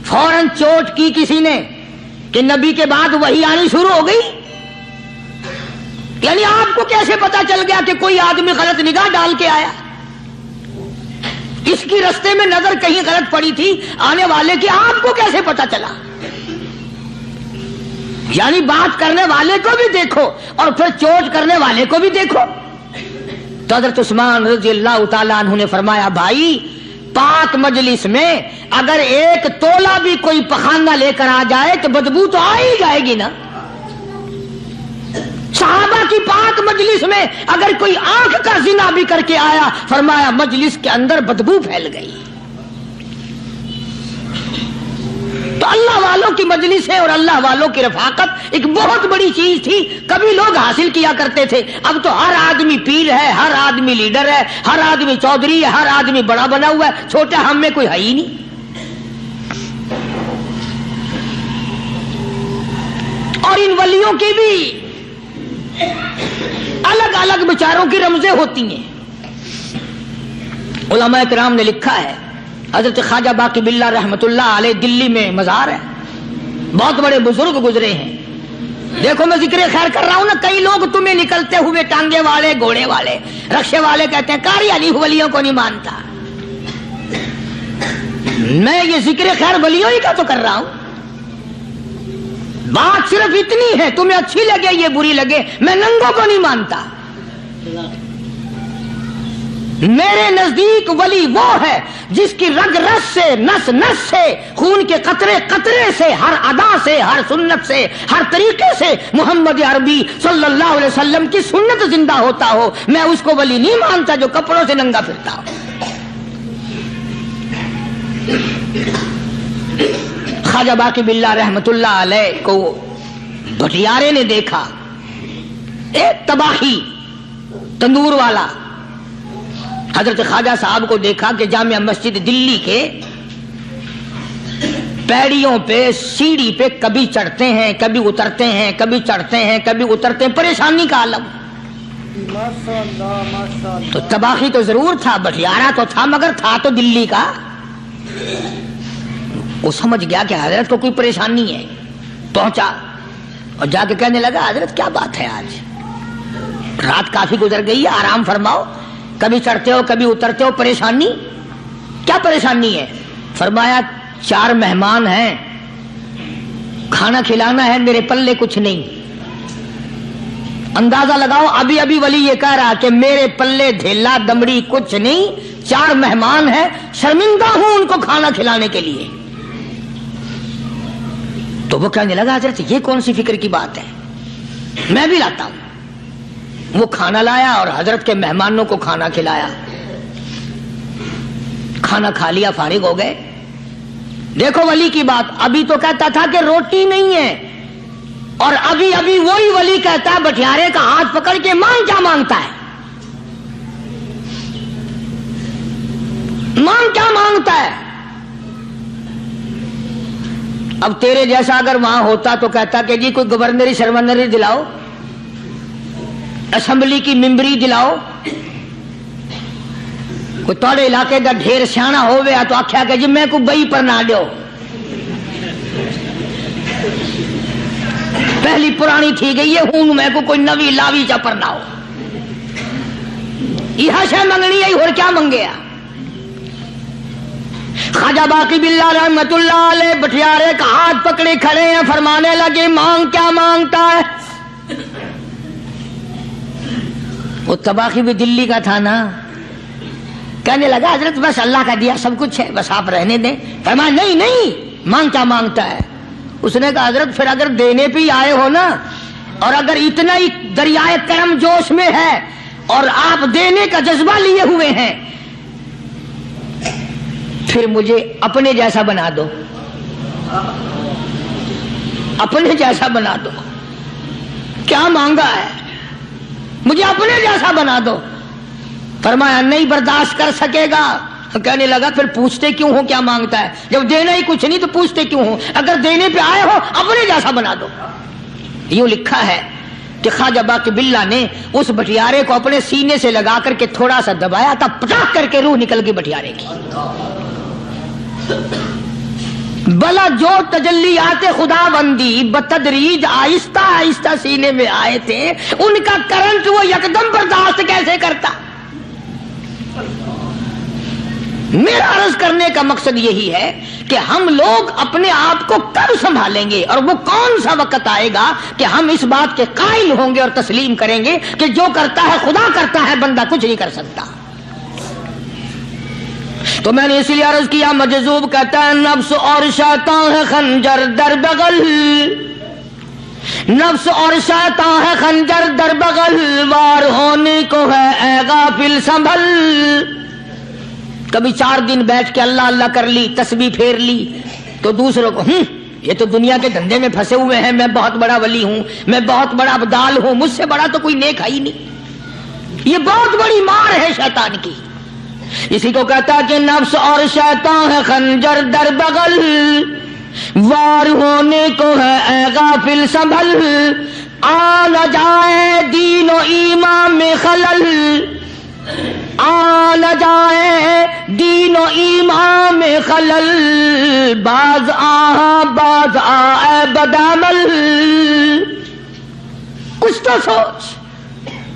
A: فوراً چوٹ کی کسی نے کہ نبی کے بعد وحی آنی شروع ہو گئی۔ یعنی آپ کو کیسے پتا چل گیا کہ کوئی آدمی غلط نگاہ ڈال کے آیا؟ اس کی رستے میں نظر کہیں غلط پڑی تھی آنے والے کی، آپ کو کیسے پتا چلا؟ یعنی بات کرنے والے کو بھی دیکھو اور پھر چوٹ کرنے والے کو بھی دیکھو۔ تو حضرت عثمان رضی اللہ تعالیٰ عنہ نے فرمایا بھائی پاک مجلس میں اگر ایک تولا بھی کوئی پخانہ لے کر آ جائے تو بدبو تو آ ہی جائے گی نا۔ صحابہ کی پاک مجلس میں اگر کوئی آنکھ کا زنا بھی کر کے آیا، فرمایا مجلس کے اندر بدبو پھیل گئی۔ تو اللہ والوں کی مجلس ہے اور اللہ والوں کی رفاقت ایک بہت بڑی چیز تھی، کبھی لوگ حاصل کیا کرتے تھے، اب تو ہر آدمی پیر ہے، ہر آدمی لیڈر ہے، ہر آدمی چودھری ہے، ہر آدمی بڑا بنا ہوا ہے، چھوٹا ہم میں کوئی ہے ہی نہیں۔ اور ان ولیوں کی بھی الگ الگ بیچاروں کی رمزیں ہوتی ہیں۔ علماء کرام نے لکھا ہے، حضرت خواجہ باقی باللہ رحمت اللہ علیہ دلی میں مزار ہے، بہت بڑے بزرگ گزرے ہیں۔ دیکھو میں ذکر خیر کر رہا ہوں نا، کئی لوگ تمہیں نکلتے ہوئے ٹانگے والے، گھوڑے والے، رکشے والے کہتے ہیں قاری علی ولیوں کو نہیں مانتا۔ میں یہ ذکر خیر ولیوں ہی کا تو کر رہا ہوں۔ بات صرف اتنی ہے، تمہیں اچھی لگے یہ بری لگے، میں ننگوں کو نہیں مانتا۔ میرے نزدیک ولی وہ ہے جس کی رگ رس سے، نس نس سے، خون کے قطرے قطرے سے، ہر ادا سے، ہر سنت سے، ہر طریقے سے محمد عربی صلی اللہ علیہ وسلم کی سنت زندہ ہوتا ہو۔ میں اس کو ولی نہیں مانتا جو کپڑوں سے ننگا پھرتا ہو۔ خواجہ باقی باللہ رحمت اللہ علیہ کو بھٹیارے نے دیکھا، ایک تباہی تندور والا حضرت خواجہ صاحب کو دیکھا کہ جامع مسجد دلی کے پیڑیوں پہ، سیڑھی پہ کبھی چڑھتے ہیں کبھی اترتے ہیں، کبھی چڑھتے ہیں کبھی اترتے ہیں، پریشانی کا عالم۔ تو تباہی تو ضرور تھا، بھٹیارا تو تھا، مگر تھا تو دلی کا۔ وہ سمجھ گیا کہ حضرت کو کوئی پریشانی ہے، پہنچا اور جا کے کہنے لگا حضرت کیا بات ہے، آج رات کافی گزر گئی ہے، آرام فرماؤ، کبھی چڑھتے ہو کبھی اترتے ہو، پریشانی کیا پریشانی ہے؟ فرمایا 4 مہمان ہیں، کھانا کھلانا ہے، میرے پلے کچھ نہیں۔ اندازہ لگاؤ، ابھی ابھی ولی یہ کہہ رہا کہ میرے پلے دھیلا دمڑی کچھ نہیں، 4 مہمان ہیں، شرمندہ ہوں ان کو کھانا کھلانے کے لیے۔ تو وہ کہنے لگا حضرت یہ کون سی فکر کی بات ہے، میں بھی لاتا ہوں۔ وہ کھانا لایا اور حضرت کے مہمانوں کو کھانا کھلایا، کھانا کھا لیا، فارغ ہو گئے۔ دیکھو ولی کی بات، ابھی تو کہتا تھا کہ روٹی نہیں ہے، اور ابھی ابھی وہی ولی کہتا ہے بٹیارے کا ہاتھ پکڑ کے مانگ کیا مانگتا ہے، مانگ کیا مانگتا ہے۔ اب تیرے جیسا اگر وہاں ہوتا تو کہتا کہ جی کوئی گورنری سرمنری دلاؤ، اسمبلی کی ممبری دلاؤ، کوئی تھوڑے علاقے کا ڈھیر سیاح ہوئے تو آخیا کہ جی میں کو بئی پر نہ دیو، پہلی پرانی تھی گئی ہے، ہوں میں کو کوئی نوی لاوی چا پر نہ ہو، یہ شے منگنی ہے اور کیا منگیا۔ خواجہ باقی باللہ رحمت اللہ علیہ بٹیارے کا ہاتھ پکڑے کھڑے ہیں، فرمانے لگے مانگ کیا مانگتا ہے۔ وہ تباہی بھی دلی کا تھا نا، کہنے لگا حضرت بس اللہ کا دیا سب کچھ ہے، بس آپ رہنے دیں۔ فرمایا نہیں نہیں، مانگ کیا مانگتا ہے۔ اس نے کہا حضرت پھر اگر دینے پہ آئے ہو نا، اور اگر اتنا ہی دریائے کرم جوش میں ہے اور آپ دینے کا جذبہ لیے ہوئے ہیں، پھر مجھے اپنے جیسا بنا دو، اپنے جیسا بنا دو۔ کیا مانگا ہے؟ مجھے اپنے جیسا بنا دو۔ فرمایا نہیں برداشت کر سکے گا، کہنے لگا پھر پوچھتے کیوں ہو کیا مانگتا ہے؟ جب دینا ہی کچھ نہیں تو پوچھتے کیوں ہو؟ اگر دینے پہ آئے ہو اپنے جیسا بنا دو۔ یوں لکھا ہے کہ خواجہ باقی باللہ نے اس بٹیارے کو اپنے سینے سے لگا کر کے تھوڑا سا دبایا تھا، پٹاخ کر کے روح نکل گئی بٹیارے کی۔ بلا جو تجلیات خدا بندی بتدریج آہستہ آہستہ سینے میں آئے تھے، ان کا کرنٹ وہ یکدم برداشت کیسے کرتا؟ میرا عرض کرنے کا مقصد یہی ہے کہ ہم لوگ اپنے آپ کو کب سنبھالیں گے، اور وہ کون سا وقت آئے گا کہ ہم اس بات کے قائل ہوں گے اور تسلیم کریں گے کہ جو کرتا ہے خدا کرتا ہے، بندہ کچھ نہیں کر سکتا۔ تو میں نے اس لیے عرض کیا، مجذوب کہتا ہے نفس اور شیطان ہے خنجر در بغل، نفس اور شیطان ہے خنجر در بغل، وار ہونے کو ہے اے غافل سنبھل۔ کبھی 4 دن بیٹھ کے اللہ اللہ کر لی، تسبیح پھیر لی، تو دوسروں کو یہ تو دنیا کے دھندے میں پھنسے ہوئے ہیں، میں بہت بڑا ولی ہوں، میں بہت بڑا ابدال ہوں، مجھ سے بڑا تو کوئی نیک ہے ہی نہیں۔ یہ بہت بڑی مار ہے شیطان کی۔ اسی کو کہتا ہے کہ نفس اور شیطان ہے خنجر در بغل، وار ہونے کو ہے اے غافل سنبھل، آ نہ جائے دین و ایمان میں خلل، آ نہ جائے دین و ایمان میں خلل، باز آ اے بدعمل۔ کچھ تو سوچ،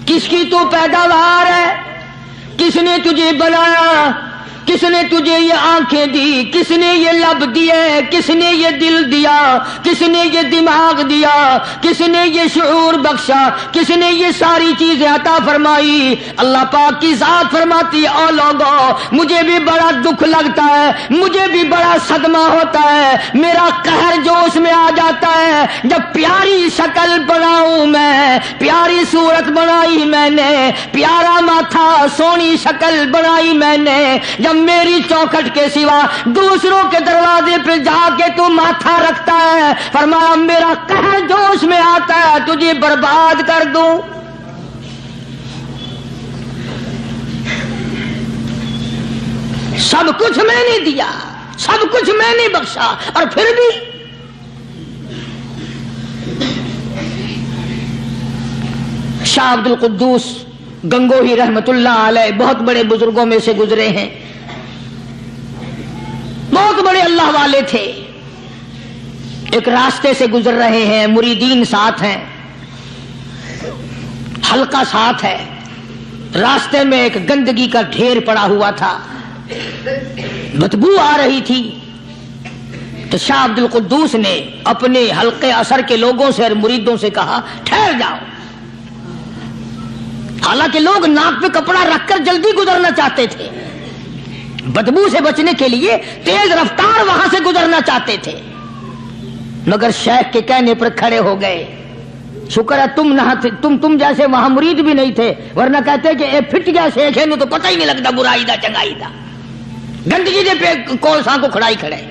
A: کس کی تو پیداوار ہے؟ کس نے تجھے بنایا؟ کس نے تجھے یہ آنکھیں دی؟ کس نے یہ لب دیے؟ کس نے یہ دل دیا؟ کس نے یہ دماغ دیا؟ کس نے یہ شعور بخشا؟ کس نے یہ ساری چیزیں عطا فرمائی؟ اللہ پاک کی ذات فرماتی ہے، او لوگو مجھے بھی بڑا دکھ لگتا ہے، مجھے بھی بڑا صدمہ ہوتا ہے، میرا قہر جوش میں آ جاتا ہے جب پیاری شکل بناؤں میں، پیاری صورت بنائی میں نے، پیارا ماتھا سونی شکل بنائی میں نے، جب میری چوکھٹ کے سوا دوسروں کے دروازے پہ جا کے تو ماتھا رکھتا ہے، فرمایا میرا قہر جوش میں آتا ہے تجھے برباد کر دوں۔ سب کچھ میں نے دیا، سب کچھ میں نے بخشا، اور پھر بھی شاہ عبد القدوس گنگوہی رحمت اللہ علیہ بہت بڑے بزرگوں میں سے گزرے ہیں، بہت بڑے اللہ والے تھے۔ ایک راستے سے گزر رہے ہیں، مریدین ساتھ ہیں، حلقہ ساتھ ہے، راستے میں ایک گندگی کا ڈھیر پڑا ہوا تھا، بدبو آ رہی تھی، تو شاہ عبد القدوس نے اپنے حلقے اثر کے لوگوں سے اور مریدوں سے کہا ٹھہر جاؤ۔ حالانکہ لوگ ناک پہ کپڑا رکھ کر جلدی گزرنا چاہتے تھے، بدبو سے بچنے کے لیے تیز رفتار وہاں سے گزرنا چاہتے تھے، مگر شیخ کے کہنے پر کھڑے ہو گئے۔ شکر ہے تم نہ تم جیسے وہاں مرید بھی نہیں تھے، ورنہ کہتے کہ اے پھٹ گیا شیخ ہے، تو پتہ ہی نہیں لگتا برائی دا چنگائی دا، گندگی دے پہ کولساں کو کھڑائی کھڑے۔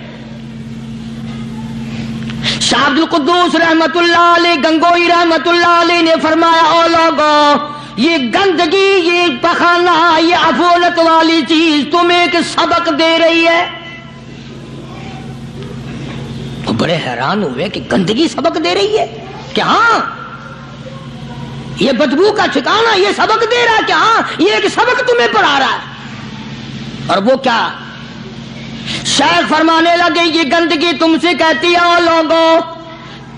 A: شاہ عبد القدوس رحمت اللہ علیہ گنگوئی رحمت اللہ علیہ نے فرمایا، او لوگو یہ گندگی، یہ پخانہ، یہ افولت والی چیز تمہیں ایک سبق دے رہی ہے۔ وہ بڑے حیران ہوئے کہ گندگی سبق دے رہی ہے کہ ہاں یہ بدبو کا ٹھکانہ یہ سبق دے رہا ہے کہ ہاں یہ ایک سبق تمہیں پڑھا رہا ہے۔ اور وہ کیا؟ شیخ فرمانے لگے یہ گندگی تم سے کہتی ہے، او لوگو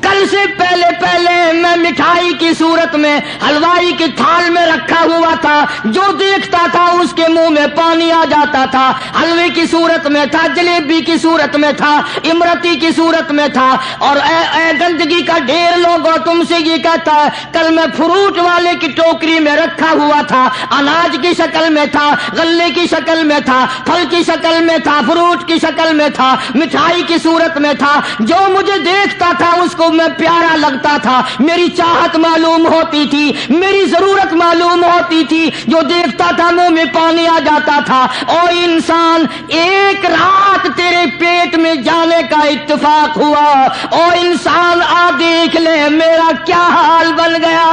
A: کل سے پہلے میں مٹھائی کی صورت میں حلوائی کی تھال میں رکھا ہوا تھا، جو دیکھتا تھا اس کے منہ میں پانی آ جاتا تھا، حلوے کی صورت میں تھا، جلیبی کی صورت میں تھا، امرتی کی صورت میں تھا، اور اے گندگی کا ڈھیر لوگوں تم سے یہ کہتا ہے کل میں فروٹ والے کی ٹوکری میں رکھا ہوا تھا، اناج کی شکل میں تھا، غلے کی شکل میں تھا، پھل کی شکل میں تھا، فروٹ کی شکل میں تھا، مٹھائی کی صورت میں تھا، جو مجھے دیکھتا تھا اس کو میں پیارا لگتا تھا، میری چاہت معلوم ہوتی تھی، میری ضرورت معلوم ہوتی تھی، جو دیکھتا تھا منہ میں پانی آ جاتا تھا۔ او انسان ایک رات تیرے پیٹ میں جانے کا اتفاق ہوا، او انسان آ دیکھ لے میرا کیا حال بن گیا۔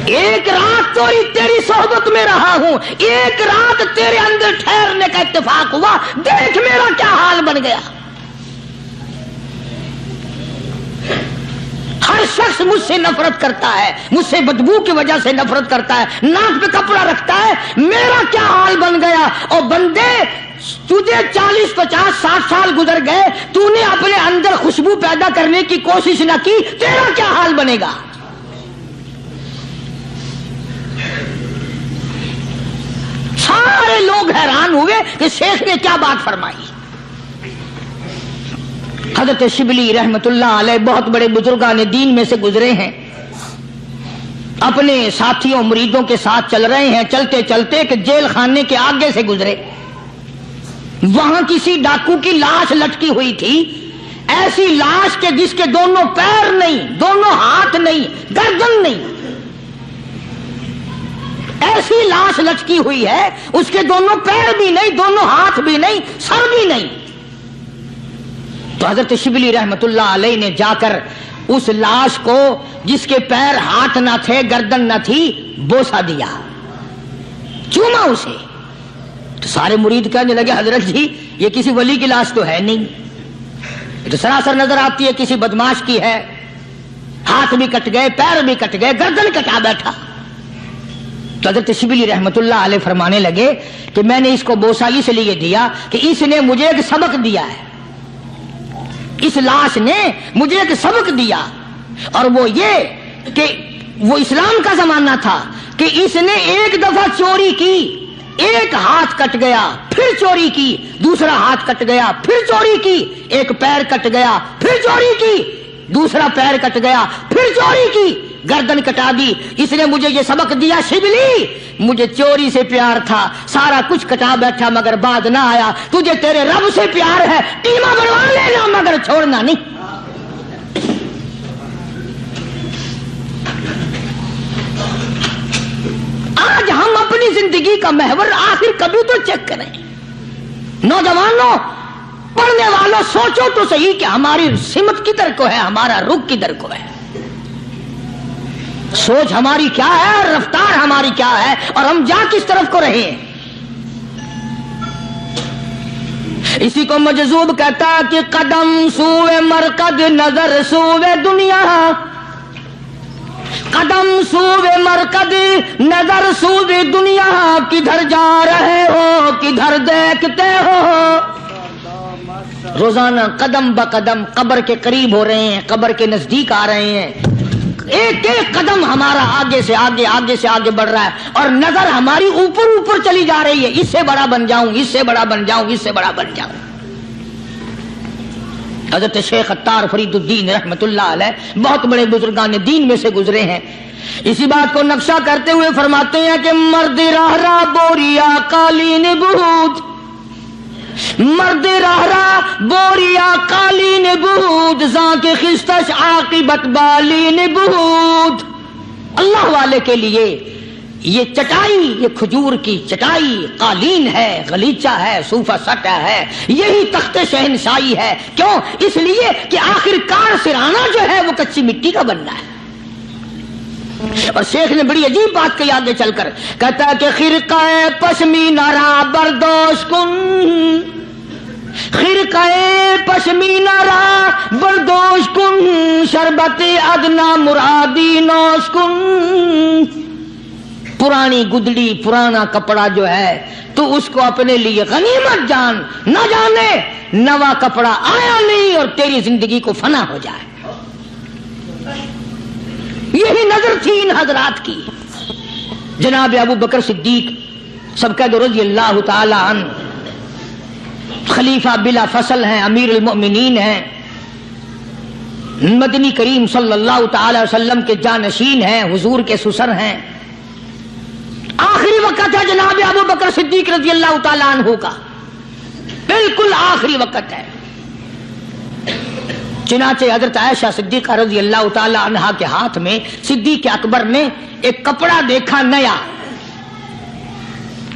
A: ایک رات تو تیری صحبت میں رہا ہوں، ایک رات تیرے اندر ٹھہرنے کا اتفاق ہوا، دیکھ میرا کیا حال بن گیا۔ ہر شخص مجھ سے نفرت کرتا ہے، مجھ سے بدبو کی وجہ سے نفرت کرتا ہے، ناک پہ کپڑا رکھتا ہے، میرا کیا حال بن گیا۔ اور بندے تجھے 40 50 60 سال گزر گئے، تو نے اپنے اندر خوشبو پیدا کرنے کی کوشش نہ کی، تیرا کیا حال بنے گا۔ سارے لوگ حیران ہوئے کہ شیخ نے کیا بات فرمائی۔ حضرت شبلی رحمت اللہ علیہ بہت بڑے بزرگان دین میں سے گزرے ہیں، اپنے ساتھیوں مریدوں کے ساتھ چل رہے ہیں، چلتے چلتے کہ جیل خانے کے آگے سے گزرے، وہاں کسی ڈاکو کی لاش لٹکی ہوئی تھی، ایسی لاش کے جس کے دونوں پیر نہیں، دونوں ہاتھ نہیں، گردن نہیں، ایسی لاش لٹکی ہوئی ہے، اس کے دونوں پیر بھی نہیں، دونوں ہاتھ بھی نہیں، سر بھی نہیں۔ تو حضرت شبلی رحمت اللہ علیہ نے جا کر اس لاش کو جس کے پیر ہاتھ نہ تھے گردن نہ تھی بوسا دیا، چوما اسے۔ تو سارے مرید کہنے لگے حضرت جی یہ کسی ولی کی لاش تو ہے نہیں، یہ تو سراسر نظر آتی ہے کسی بدماش کی ہے، ہاتھ بھی کٹ گئے، پیر بھی کٹ گئے، گردن کٹا بیٹھا۔ تو حضرت شبلی رحمت اللہ علیہ فرمانے لگے کہ میں نے اس کو بوسا اس لیے دیا کہ اس نے مجھے ایک سبق دیا ہے، اس لاش نے مجھے ایک سبق دیا، اور وہ یہ کہ وہ اسلام کا زمانہ تھا کہ اس نے ایک دفعہ چوری کی، ایک ہاتھ کٹ گیا، پھر چوری کی، دوسرا ہاتھ کٹ گیا، پھر چوری کی، ایک پیر کٹ گیا، پھر چوری کی، دوسرا پیر کٹ گیا، پھر چوری کی، گردن کٹا دی۔ اس نے مجھے یہ سبق دیا شبلی مجھے چوری سے پیار تھا، سارا کچھ کٹا بیٹھا مگر بعد نہ آیا، تجھے تیرے رب سے پیار ہے، ٹیما بنوا لینا مگر چھوڑنا نہیں۔ آج ہم اپنی زندگی کا محور آخر کبھی تو چیک کریں۔ نوجوانوں، پڑھنے والوں، سوچو تو صحیح کہ ہماری سمت کدھر کو ہے، ہمارا رخ کدھر کو ہے، سوچ ہماری کیا ہے اور رفتار ہماری کیا ہے، اور ہم جا کس طرف کو رہے ہیں۔ اسی کو مجذوب کہتا کہ قدم سوئے مرکز نظر سوئے دنیا، قدم سوئے مرکز نظر سوئے دنیا، کدھر جا رہے ہو کدھر دیکھتے ہو۔ روزانہ قدم بقدم قبر کے قریب ہو رہے ہیں، قبر کے نزدیک آ رہے ہیں، ایک ایک قدم ہمارا آگے سے آگے، آگے سے آگے بڑھ رہا ہے، اور نظر ہماری اوپر اوپر چلی جا رہی ہے، اس سے بڑا بن جاؤں، اس سے بڑا بن جاؤں، اس سے بڑا بن جاؤں۔ حضرت شیخ عطار فرید الدین رحمت اللہ علیہ بہت بڑے بزرگان دین میں سے گزرے ہیں، اسی بات کو نقشہ کرتے ہوئے فرماتے ہیں کہ مرد راہ راہ بوریا قالین بود، مرد راہ راہ بوریا قالین بود، زاں کے خستش عاقبت بالین بود۔ اللہ والے کے لیے یہ چٹائی، یہ کھجور کی چٹائی قالین ہے، غلیچہ ہے، صوفہ سٹا ہے، یہی تخت شہنشاہی ہے۔ کیوں؟ اس لیے کہ آخر کار سرانا جو ہے وہ کچی مٹی کا بننا ہے۔ اور شیخ نے بڑی عجیب بات کہی آگے چل کر، کہتا ہے کہ خرقہ پشمینہ را بردوش کن، خرقہ پشمینہ را بردوش کن، شربت ادنا مرادی نوش کن۔ پرانی گدڑی، پرانا کپڑا جو ہے تو اس کو اپنے لیے غنیمت جان، نہ جانے نوا کپڑا آیا نہیں اور تیری زندگی کو فنا ہو جائے۔ یہی نظر تھی ان حضرات کی۔ جناب ابو بکر صدیق سبقت رضی اللہ تعالی عنہ خلیفہ بلا فصل ہیں، امیر المؤمنین ہیں، مدنی کریم صلی اللہ تعالی وسلم کے جانشین ہیں، حضور کے سسر ہیں۔ آخری وقت ہے جناب ابو بکر صدیق رضی اللہ تعالی عنہ کا، بالکل آخری وقت ہے۔ چنانچہ حضرت عائشہ صدیقہ رضی اللہ تعالی عنہا کے ہاتھ میں صدیق اکبر نے ایک کپڑا دیکھا، نیا،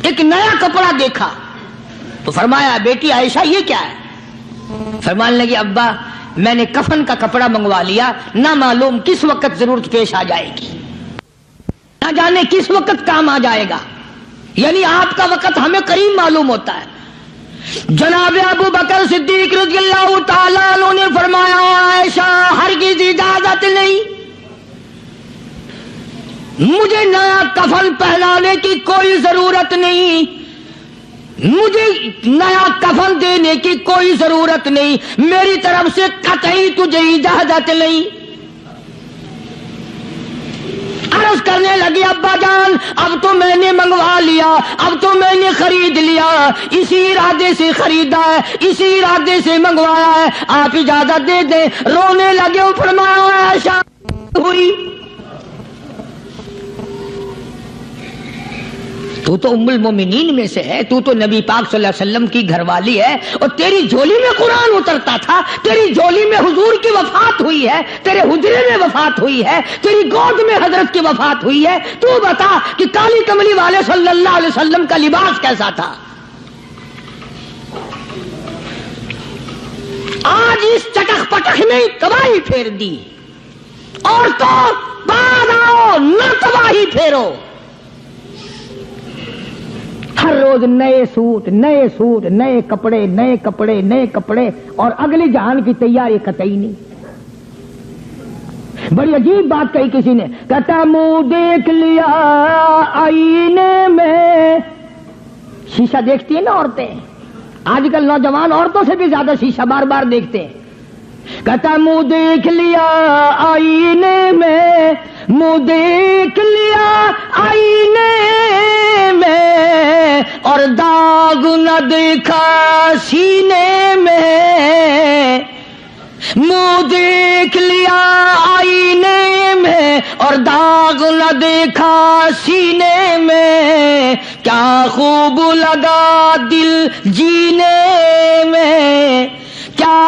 A: ایک نیا کپڑا دیکھا تو فرمایا بیٹی عائشہ یہ کیا ہے؟ فرمانے لگی ابا میں نے کفن کا کپڑا منگوا لیا، نہ معلوم کس وقت ضرورت پیش آ جائے گی۔ نہ جانے کس وقت کام آ جائے گا. یعنی آپ کا وقت ہمیں قریب معلوم ہوتا ہے. جناب ابو بکر صدیق رضی اللہ تعالیٰ عنہ نے فرمایا عائشہ ہرگز اجازت نہیں, مجھے نیا کفن پہنانے کی کوئی ضرورت نہیں, مجھے نیا کفن دینے کی کوئی ضرورت نہیں, میری طرف سے قطعی تجھے اجازت نہیں. عرض کرنے لگی ابا جان اب تو میں نے منگوا لیا, اب تو میں نے خرید لیا, اسی ارادے سے خریدا ہے, اسی ارادے سے منگوایا ہے, آپ اجازت دے دیں. رونے لگے, فرمایا عائشہ ہوئی تو تو ام المومنین میں سے ہے, تو نبی پاک صلی اللہ علیہ وسلم کی گھر والی ہے, اور تیری جھولی میں قرآن اترتا تھا, تیری جھولی میں حضور کی وفات ہوئی ہے, تیرے حجرے میں وفات ہوئی ہے, تیری گود میں حضرت کی وفات ہوئی ہے. تو بتا کہ کالی کملی والے صلی اللہ علیہ وسلم کا لباس کیسا تھا. آج اس چٹخ پٹخ نے تباہی پھیر دی, اور تو بعد آؤ نہ تباہی پھیرو. ہر روز نئے سوٹ نئے کپڑے اور اگلی جہان کی تیاری قطعی نہیں. بڑی عجیب بات کہی کسی نے, کہتا منہ دیکھ لیا آئینے میں. شیشہ دیکھتی ہیں نا عورتیں, آج کل نوجوان عورتوں سے بھی زیادہ شیشہ بار بار دیکھتے ہیں. کہتا منہ دیکھ لیا آئینے میں, منہ دیکھ لیا آئینے میں, اور داغ نہ دیکھا سینے میں. منہ دیکھ لیا آئینے میں اور داغ نہ دیکھا سینے میں, کیا خوب لگا دل جینے میں, کیا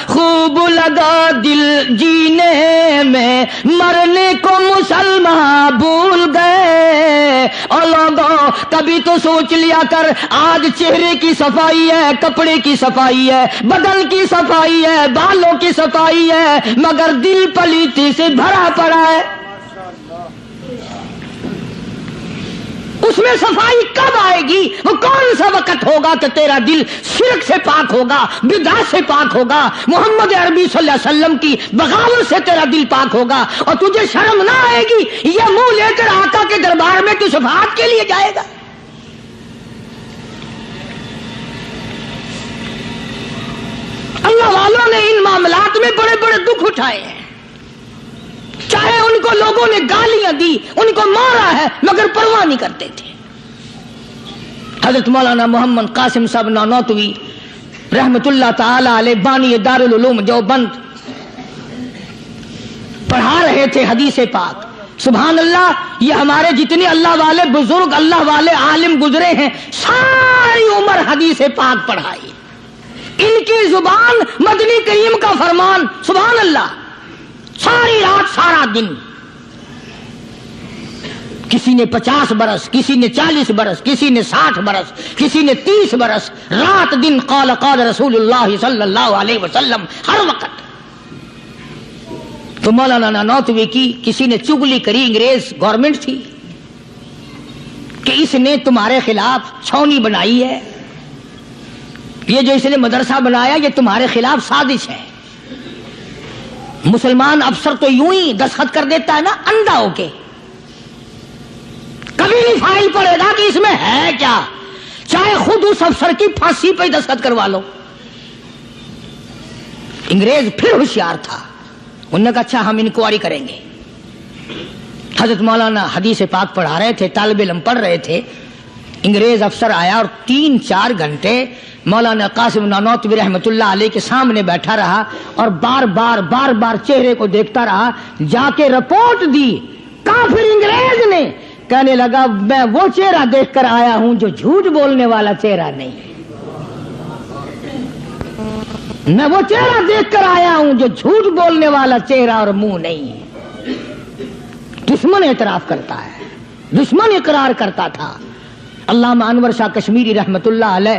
A: خوب لگا دل جینے میں. مرنے کو مسلمان بھول گئے, اور لوگوں کبھی تو سوچ لیا کر, آج چہرے کی صفائی ہے, کپڑے کی صفائی ہے, بدن کی صفائی ہے, بالوں کی صفائی ہے, مگر دل پلیتی سے بھرا پڑا ہے. اس میں صفائی کب آئے گی؟ وہ کون سا وقت ہوگا کہ تیرا دل شرک سے پاک ہوگا, بدعت سے پاک ہوگا, محمد عربی صلی اللہ علیہ وسلم کی بغاوت سے تیرا دل پاک ہوگا, اور تجھے شرم نہ آئے گی یہ منہ لے کر آقا کے دربار میں تو شفاعت کے لیے جائے گا. اللہ والوں نے ان معاملات میں بڑے بڑے دکھ اٹھائے ہیں, چاہے ان کو لوگوں نے گالیاں دی, ان کو مارا ہے, مگر پرواہ نہیں کرتے تھے. حضرت مولانا محمد قاسم صاحب نانوتوی رحمت اللہ تعالی علیہ بانی دارالعلوم دیوبند پڑھا رہے تھے حدیث پاک. سبحان اللہ, یہ ہمارے جتنے اللہ والے بزرگ, اللہ والے عالم گزرے ہیں, ساری عمر حدیث پاک پڑھائی. ان کی زبان مدنی کریم کا فرمان, سبحان اللہ, ساری رات سارا دن. کسی نے 50 برس, کسی نے 40 برس, کسی نے 60 برس, کسی نے 30 برس, رات دن قال قال رسول اللہ صلی اللہ علیہ وسلم, ہر وقت. تو مولانا نانوتوی کی کسی نے چگلی کری, انگریز گورنمنٹ تھی کہ اس نے تمہارے خلاف چھاونی بنائی ہے, یہ جو اس نے مدرسہ بنایا یہ تمہارے خلاف سازش ہے. مسلمان افسر تو یوں ہی دستخط کر دیتا ہے نا اندھا ہو کے, کبھی نہیں فائل پڑے گا کہ اس میں ہے کیا, چاہے خود اس افسر کی پھانسی پہ دستخط کروا لو. انگریز پھر ہوشیار تھا, انہوں نے کہا اچھا ہم انکوائری کریں گے. حضرت مولانا حدیث پاک پڑھا رہے تھے, طالب علم پڑھ رہے تھے, انگریز افسر آیا اور 3-4 گھنٹے مولانا قاسم نانوتوی رحمت اللہ علیہ کے سامنے بیٹھا رہا اور بار بار چہرے کو دیکھتا رہا. جا کے رپورٹ دی کافر انگریز نے, کہنے لگا میں وہ چہرہ دیکھ کر آیا ہوں جو جھوٹ بولنے والا چہرہ نہیں, میں وہ چہرہ دیکھ کر آیا ہوں جو جھوٹ بولنے والا چہرہ اور منہ نہیں ہے. دشمن اعتراف کرتا ہے, دشمن اقرار کرتا تھا. علامہ انور شاہ کشمیری رحمت اللہ علیہ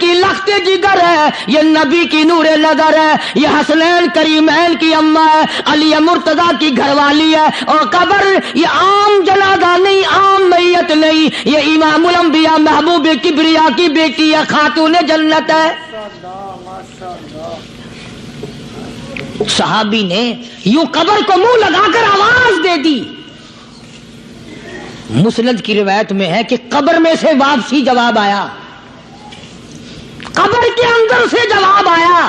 A: کی لخت جگر ہے، یہ نبی کی نور نظر ہے، یہ حسنین کریمین کی اماں ہے، علی مرتضی کی گھر والی ہے، اور قبر یہ عام جنازہ نہیں، عام میت نہیں، یہ امام الانبیاء محبوب کبریا کی بیٹی ہے، خاتون جنت ہے۔ صحابی نے یوں قبر کو منہ لگا کر آواز دے دی۔ مسند کی روایت میں ہے کہ قبر میں سے واپسی جواب آیا، قبر کے اندر سے جواب آیا،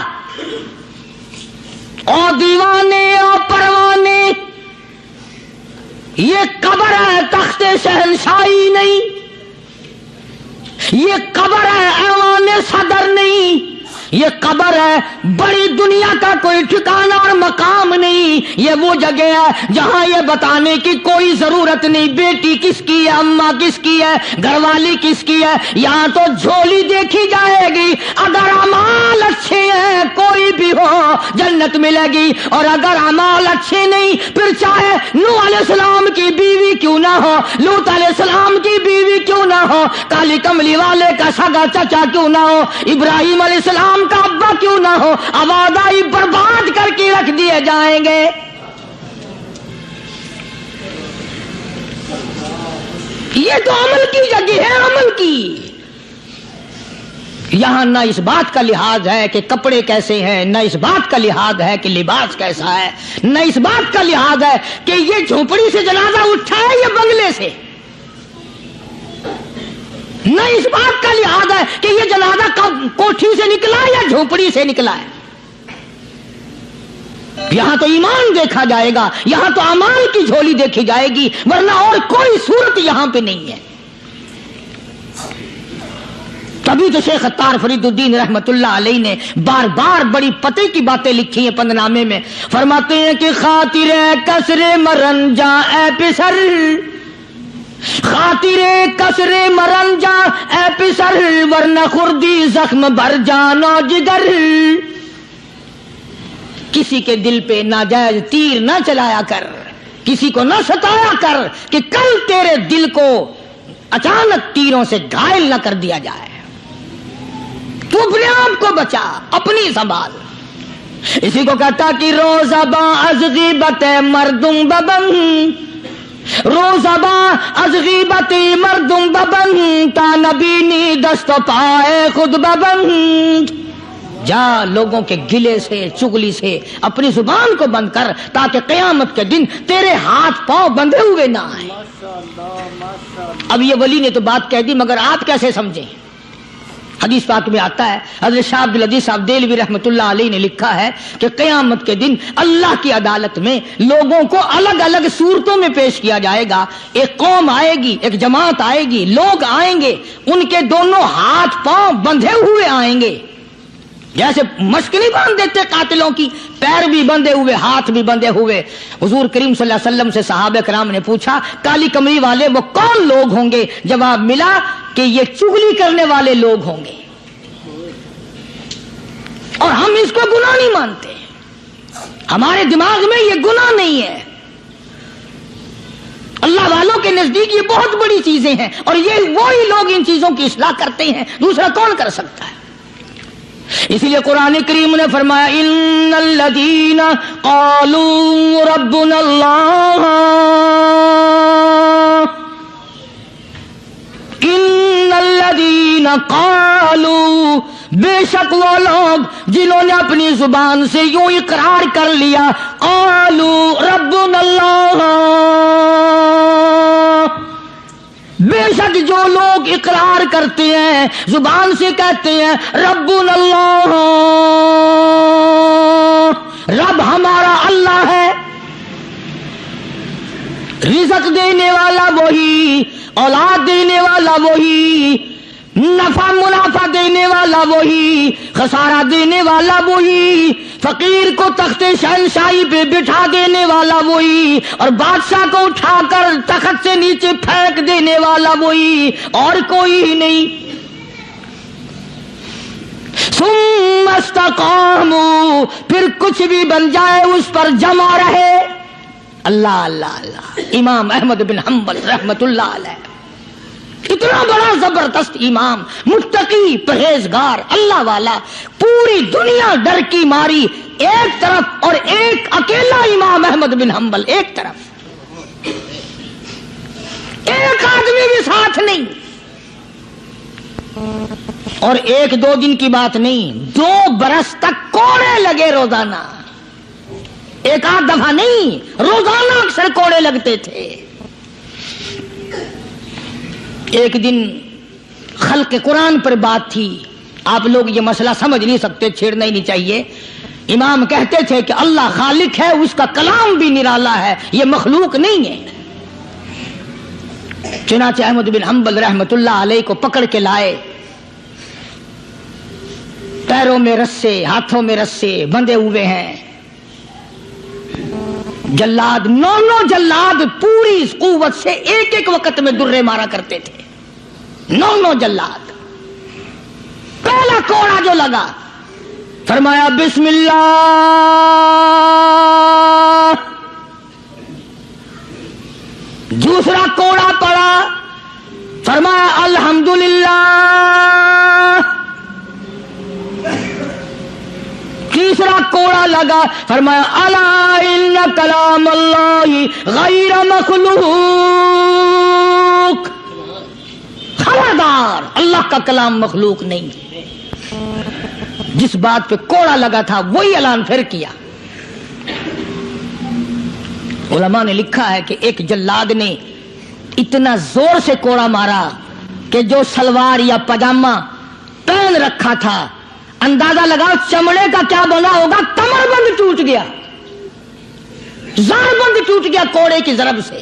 A: اور دیوانے اور پروانے، یہ قبر ہے تخت شہنشاہی نہیں، یہ قبر ہے ایوان صدر نہیں، یہ قبر ہے بڑی دنیا کا کوئی ٹھکانہ اور مقام نہیں، یہ وہ جگہ ہے جہاں یہ بتانے کی کوئی ضرورت نہیں بیٹی کس کی ہے، اماں کس کی ہے، گھر والی کس کی ہے، یہاں تو جھولی دیکھی جائے گی، اگر اعمال اچھے ہیں کوئی بھی ہو جنت ملے گی، اور اگر اعمال اچھے نہیں پھر چاہے نوح علیہ السلام کی بیوی کیوں نہ ہو، لوط علیہ السلام کی بیوی کیوں نہ ہو، کالی کملی والے کا سگا چچا کیوں نہ ہو، ابراہیم علیہ السلام کا ابا کیوں نہ ہو، آبادائی برباد کر کے رکھ دیے جائیں گے۔ یہ تو عمل کی جگہ ہے، عمل کی۔ یہاں نہ اس بات کا لحاظ ہے کہ کپڑے کیسے ہیں، نہ اس بات کا لحاظ ہے کہ لباس کیسا ہے، نہ اس بات کا لحاظ ہے کہ یہ جھونپڑی سے جنازہ اٹھا ہے یا بنگلے سے، نہ اس بات کا لحاظ ہے کہ یہ جنازہ کوٹھی سے نکلا یا جھونپڑی سے نکلا ہے۔ یہاں تو ایمان دیکھا جائے گا، یہاں تو اعمال کی جھولی دیکھی جائے گی، ورنہ اور کوئی صورت یہاں پہ نہیں ہے۔ تبھی تو شیخ عطار فرید الدین رحمت اللہ علیہ نے بار بار بڑی پتے کی باتیں لکھی ہیں پندنامے میں، فرماتے ہیں کہ خاطر کسر مرن جا اے پسر، خاطر کسر مرن جا اے پسر، ورنہ خردی زخم بھر جانو جگر۔ کسی کے دل پہ ناجائز تیر نہ چلایا کر، کسی کو نہ ستایا کر کہ کل تیرے دل کو اچانک تیروں سے گھائل نہ کر دیا جائے۔ تو اپنے آپ کو بچا، اپنی سنبھال۔ اسی کو کہتا کہ روزہ با از غیبت مردم ببن، روزہ با از غیبت مردم ببن، تا نبینی دست و پائے خود ببند۔ جا لوگوں کے گلے سے چغلی سے اپنی زبان کو بند کر، تاکہ قیامت کے دن تیرے ہاتھ پاؤں بندھے ہوئے نہ آئیں۔ اب یہ ولی نے تو بات کہہ دی، مگر آپ کیسے سمجھیں؟ حدیث پاک میں آتا ہے، حضرت شاہ عبد العزیز صاحب دہلوی رحمۃ اللہ علیہ نے لکھا ہے کہ قیامت کے دن اللہ کی عدالت میں لوگوں کو الگ الگ صورتوں میں پیش کیا جائے گا۔ ایک قوم آئے گی، ایک جماعت آئے گی، لوگ آئیں گے، ان کے دونوں ہاتھ پاؤں بندھے ہوئے آئیں گے، جیسے مشک نہیں باندھ دیتے قاتلوں کی، پیر بھی بندھے ہوئے، ہاتھ بھی بندھے ہوئے۔ حضور کریم صلی اللہ علیہ وسلم سے صحابہ کرام نے پوچھا کالی کمری والے وہ کون لوگ ہوں گے؟ جواب ملا کہ یہ چغلی کرنے والے لوگ ہوں گے، اور ہم اس کو گناہ نہیں مانتے، ہمارے دماغ میں یہ گناہ نہیں ہے۔ اللہ والوں کے نزدیک یہ بہت بڑی چیزیں ہیں، اور یہ وہی لوگ ان چیزوں کی اصلاح کرتے ہیں، دوسرا کون کر سکتا ہے؟ اسی لیے قرآن کریم نے فرمایا ان الذین قالوا ربنا اللہ، ان الذین قالوا، بے شک وہ لوگ جنہوں نے اپنی زبان سے یوں اقرار کر لیا، قالوا ربنا اللہ، بے شک جو لوگ اقرار کرتے ہیں، زبان سے کہتے ہیں ربنا اللہ، رب ہمارا اللہ ہے، رزق دینے والا وہی، اولاد دینے والا وہی، نفع منافع دینے والا وہی، خسارہ دینے والا وہی، فقیر کو تخت شہنشاہی پہ بٹھا دینے والا وہی، اور بادشاہ کو اٹھا کر تخت سے نیچے پھینک دینے والا وہی، اور کوئی ہی نہیں۔ ثم استقاموا، پھر کچھ بھی بن جائے اس پر جمع رہے۔ اللہ اللہ اللہ۔ امام احمد بن حنبل رحمت اللہ علیہ اتنا بڑا زبردست امام، متقی، پرہیزگار، اللہ والا، پوری دنیا ڈر کی ماری ایک طرف، اور ایک اکیلا امام احمد بن حنبل ایک طرف، ایک آدمی بھی ساتھ نہیں. اور ایک دو دن کی بات نہیں، 2 برس تک کوڑے لگے روزانہ، ایک آدھ دفعہ نہیں، روزانہ اکثر کوڑے لگتے تھے. ایک دن خلق قرآن پر بات تھی، آپ لوگ یہ مسئلہ سمجھ نہیں سکتے، چھیڑنا ہی نہیں چاہیے. امام کہتے تھے کہ اللہ خالق ہے، اس کا کلام بھی نرالا ہے، یہ مخلوق نہیں ہے. چنانچہ احمد بن حنبل رحمت اللہ علیہ کو پکڑ کے لائے، پیروں میں رسے، ہاتھوں میں رسے بندھے ہوئے ہیں. جلاد، 9 جلاد پوری قوت سے ایک ایک وقت میں درے مارا کرتے تھے. 9 جلاد. پہلا کوڑا جو لگا، فرمایا بسم اللہ، دوسرا کوڑا پڑا، فرمایا الحمدللہ، تیسرا کوڑا لگا، فرمایا الا ان کلام اللہ غیر مخلوق، خبردار اللہ کا کلام مخلوق نہیں. جس بات پہ کوڑا لگا تھا وہی اعلان پھر کیا. علماء نے لکھا ہے کہ ایک جلاد نے اتنا زور سے کوڑا مارا کہ جو سلوار یا پاجامہ پہن رکھا تھا، اندازہ لگاؤ چمڑے کا کیا بنا ہوگا، کمر بند ٹوٹ گیا، زار بند ٹوٹ گیا کوڑے کی ضرب سے.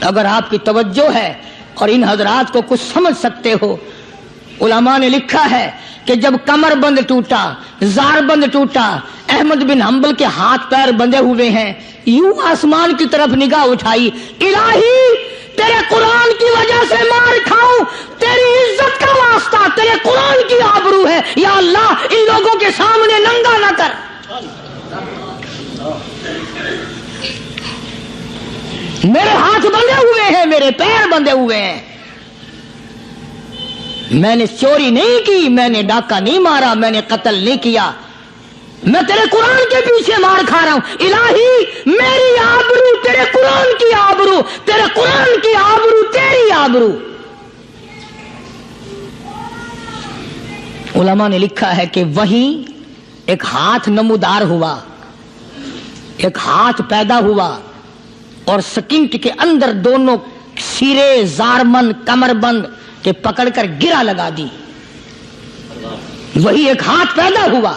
A: اگر آپ کی توجہ ہے اور ان حضرات کو کچھ سمجھ سکتے ہو، علماء نے لکھا ہے کہ جب کمر بند ٹوٹا، زار بند ٹوٹا، احمد بن حنبل کے ہاتھ پیر بندھے ہوئے ہیں، یوں آسمان کی طرف نگاہ اٹھائی، الہی تیرے قرآن کی وجہ سے مار کھاؤں، تیری عزت کا واسطہ، تیرے قرآن کی آبرو ہے، یا اللہ ان لوگوں کے سامنے ننگا نہ کر. میرے ہاتھ بندھے ہوئے ہیں، میرے پیر بندھے ہوئے ہیں، میں نے چوری نہیں کی، میں نے ڈاکہ نہیں مارا، میں نے قتل نہیں کیا، میں تیرے قرآن کے پیچھے مار کھا رہا ہوں. الہی میری آبرو تیرے قرآن کی آبرو، تیرے قرآن کی آبرو تیری آبرو. علماء نے لکھا ہے کہ وہیں ایک ہاتھ نمودار ہوا، ایک ہاتھ پیدا ہوا، اور سکینٹ کے اندر دونوں سرے زارمند کمر بند کے پکڑ کر گرا لگا دی. وہی ایک ہاتھ پیدا ہوا،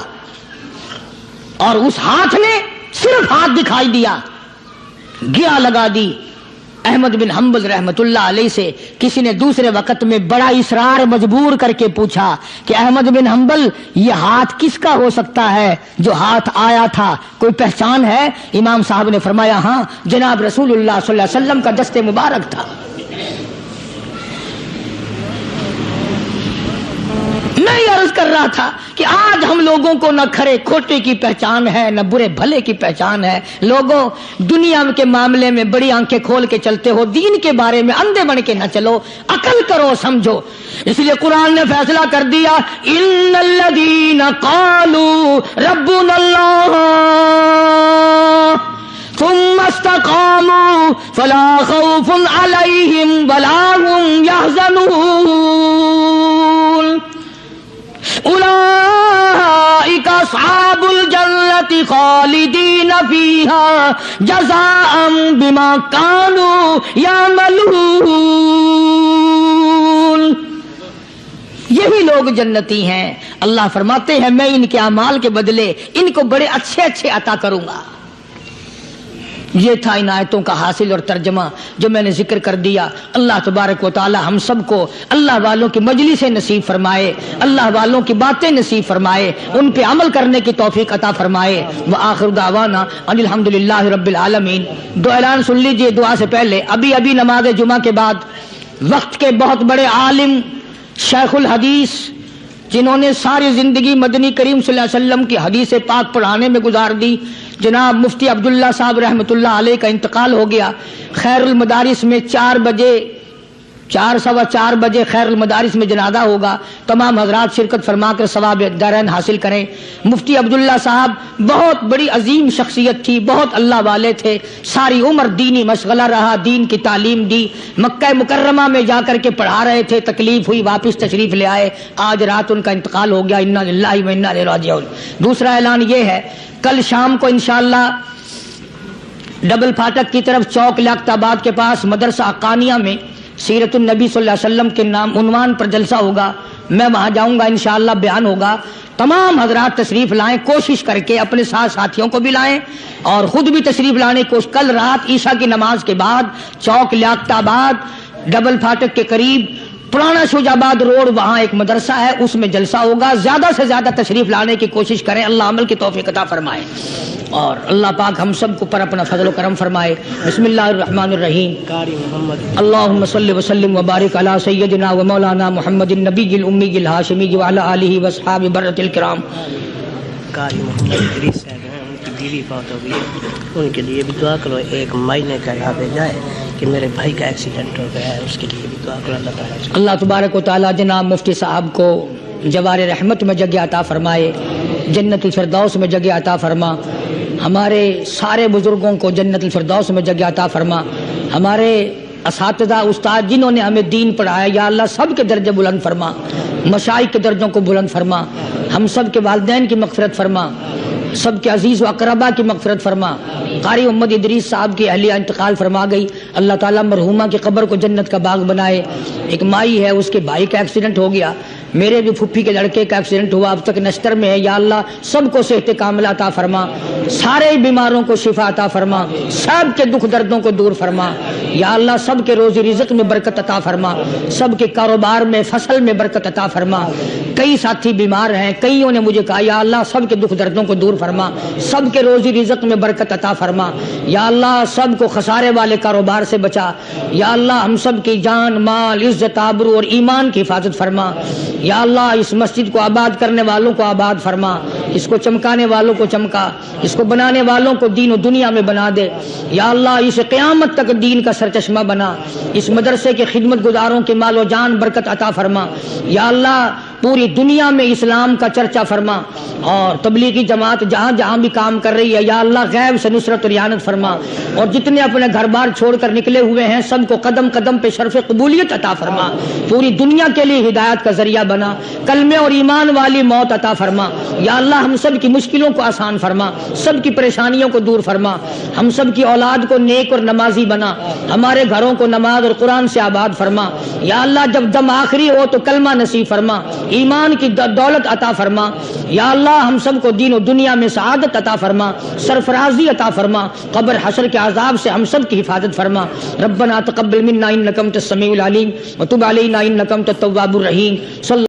A: اور اس ہاتھ نے صرف ہاتھ دکھائی دیا، گرا لگا دی. احمد بن حنبل رحمت اللہ علیہ سے کسی نے دوسرے وقت میں بڑا اصرار مجبور کر کے پوچھا کہ احمد بن حنبل یہ ہاتھ کس کا ہو سکتا ہے جو ہاتھ آیا تھا، کوئی پہچان ہے؟ امام صاحب نے فرمایا ہاں، جناب رسول اللہ صلی اللہ علیہ وسلم کا دست مبارک تھا. میں یہ عرض کر رہا تھا کہ آج ہم لوگوں کو نہ کھرے کھوٹے کی پہچان ہے، نہ برے بھلے کی پہچان ہے. لوگوں دنیا کے معاملے میں بڑی آنکھیں کھول کے چلتے ہو، دین کے بارے میں اندھے بن کے نہ چلو، عقل کرو، سمجھو. اس لیے قرآن نے فیصلہ کر دیا، ان الذین قالوا ربنا اللہ ثم استقاموا فلا خوف علیہم ولا هم يحزنون اولئک اصحاب الجنة خالدین فیہا جزاء بما کانوا یعملون. یہی لوگ جنتی ہیں. اللہ فرماتے ہیں میں ان کے اعمال کے بدلے ان کو بڑے اچھے اچھے عطا کروں گا. یہ تھا ان آیتوں کا حاصل اور ترجمہ جو میں نے ذکر کر دیا. اللہ تبارک و تعالی ہم سب کو اللہ والوں کی مجلس نصیب فرمائے، اللہ والوں کی باتیں نصیب فرمائے، ان پہ عمل کرنے کی توفیق عطا فرمائے. وآخر دعوانا ان الحمدللہ رب العالمین. دو اعلان سن لیجئے دعا سے پہلے. ابھی نماز جمعہ کے بعد وقت کے بہت بڑے عالم، شیخ الحدیث، جنہوں نے ساری زندگی مدنی کریم صلی اللہ علیہ وسلم کی حدیث پاک پڑھانے میں گزار دی، جناب مفتی عبداللہ صاحب رحمۃ اللہ علیہ کا انتقال ہو گیا. خیر المدارس میں 4 بجے 4:15 بجے خیر المدارس میں جنازہ ہوگا. تمام حضرات شرکت فرما کر ثواب دارین حاصل کریں. مفتی عبداللہ صاحب بہت بڑی عظیم شخصیت تھی, بہت اللہ والے تھے, ساری عمر دینی مشغلہ رہا, دین کی تعلیم دی, مکہ مکرمہ میں جا کر کے پڑھا رہے تھے, تکلیف ہوئی واپس تشریف لے آئے, آج رات ان کا انتقال ہو گیا. انا للہ و انا الیہ راجعون. دوسرا اعلان یہ ہے, کل شام کو انشاءاللہ ڈبل پھاٹک کی طرف چوک لیاقت آباد کے پاس مدرسہ حقانیہ میں سیرت النبی صلی اللہ علیہ وسلم کے نام عنوان پر جلسہ ہوگا. میں وہاں جاؤں گا, انشاءاللہ بیان ہوگا. تمام حضرات تشریف لائیں, کوشش کر کے اپنے ساتھ ساتھیوں کو بھی لائیں اور خود بھی تشریف لانے کو. کل رات عشاء کی نماز کے بعد چوک لیاقت آباد ڈبل پھاٹک کے قریب پرانا شجاباد روڈ, وہاں ایک مدرسہ ہے, اس میں جلسہ ہوگا. زیادہ سے زیادہ تشریف لانے کی کوشش کریں, اللہ عمل کی توفیق عطا فرمائے اور اللہ پاک ہم سب کو پر اپنا فضل و کرم فرمائے. بسم اللہ الرحمن الرحیم. اللہم صلی وسلم وبارک علی سیدنا و مولانا محمد النبی الامی الہاشمی وعلی آلہ واصحابہ برۃ الکرام.
C: قاری محمد ادریس صاحب ہیں, ان کی بیوی فوت ہو گئی ہے, ان کے لیے بھی دعا کرو. 1 مہینے کا یہاں بھیجا ہے کہ میرے بھائی کا ایکسیڈنٹ ہو گیا ہے, اس کے لیے بھی دعا کرو. اللہ تعالیٰ
A: اللہ تبارک و تعالی جناب مفتی صاحب کو جوار رحمت میں جگہ عطا فرمائے, جنت الفردوس میں جگہ عطا فرما. ہمارے سارے بزرگوں کو جنت الفردوس میں جگہ عطا فرما. ہمارے اساتذہ استاد جنہوں نے ہمیں دین پڑھایا, یا اللہ سب کے درجے بلند فرما, مشائخ کے درجوں کو بلند فرما. ہم سب کے والدین کی مغفرت فرما, سب کے عزیز و اقربا کی مغفرت فرما. قاری محمد ادریس صاحب کی اہلیہ انتقال فرما گئی, اللہ تعالیٰ مرحومہ کی قبر کو جنت کا باغ بنائے. ایک مائی ہے, اس کے بھائی کا ایکسیڈنٹ ہو گیا, میرے بھی پھپھی کے لڑکے کا ایکسیڈنٹ ہوا, اب تک نشتر میں ہے. یا اللہ سب کو صحت کاملہ عطا فرما, سارے بیماروں کو شفا عطا فرما, سب کے دکھ دردوں کو دور فرما. یا اللہ سب کے روزی رزق میں برکت عطا فرما, سب کے کاروبار میں فصل میں برکت عطا فرما. کئی ساتھی بیمار ہیں, کئیوں نے مجھے کہا یا اللہ سب کے دکھ دردوں کو دور فرما, سب کے روزی رزق میں برکت عطا فرما. یا اللہ سب کو خسارے والے کاروبار سے بچا. یا اللہ ہم سب کی جان مال عزت آبرو اور ایمان کی حفاظت فرما. یا اللہ اس مسجد کو آباد کرنے والوں کو آباد فرما, اس کو چمکانے والوں کو چمکا, اس کو بنانے والوں کو دین و دنیا میں بنا دے. یا اللہ اس قیامت تک دین کا سرچشمہ بنا, اس مدرسے کے خدمت گزاروں کے مال و جان برکت عطا فرما. یا اللہ پوری دنیا میں اسلام کا چرچا فرما, اور تبلیغی جماعت جہاں جہاں بھی کام کر رہی ہے یا اللہ غیب سے نصرت اور اعانت فرما. اور جتنے اپنے گھر بار چھوڑ کر نکلے ہوئے ہیں سب کو قدم قدم پہ شرف قبولیت عطا فرما, پوری دنیا کے لیے ہدایت کا ذریعہ بنا, کلمے اور ایمان والی موت عطا فرما. یا اللہ ہم سب کی مشکلوں کو آسان فرما, سب کی پریشانیوں کو دور فرما, ہم سب کی اولاد کو نیک اور نمازی بنا, ہمارے گھروں کو نماز اور قرآن سے آباد فرما. یا اللہ جب دم آخری ہو تو کلمہ نصیب فرما, ایمان کی دولت عطا فرما. یا اللہ ہم سب کو دین و دنیا میں سعادت عطا فرما, سرفرازی عطا فرما, قبر حشر کے عذاب سے ہم سب کی حفاظت فرما. ربنا تقبل منا انک انت السمیع العلیم وتب علینا انک انت التواب الرحیم.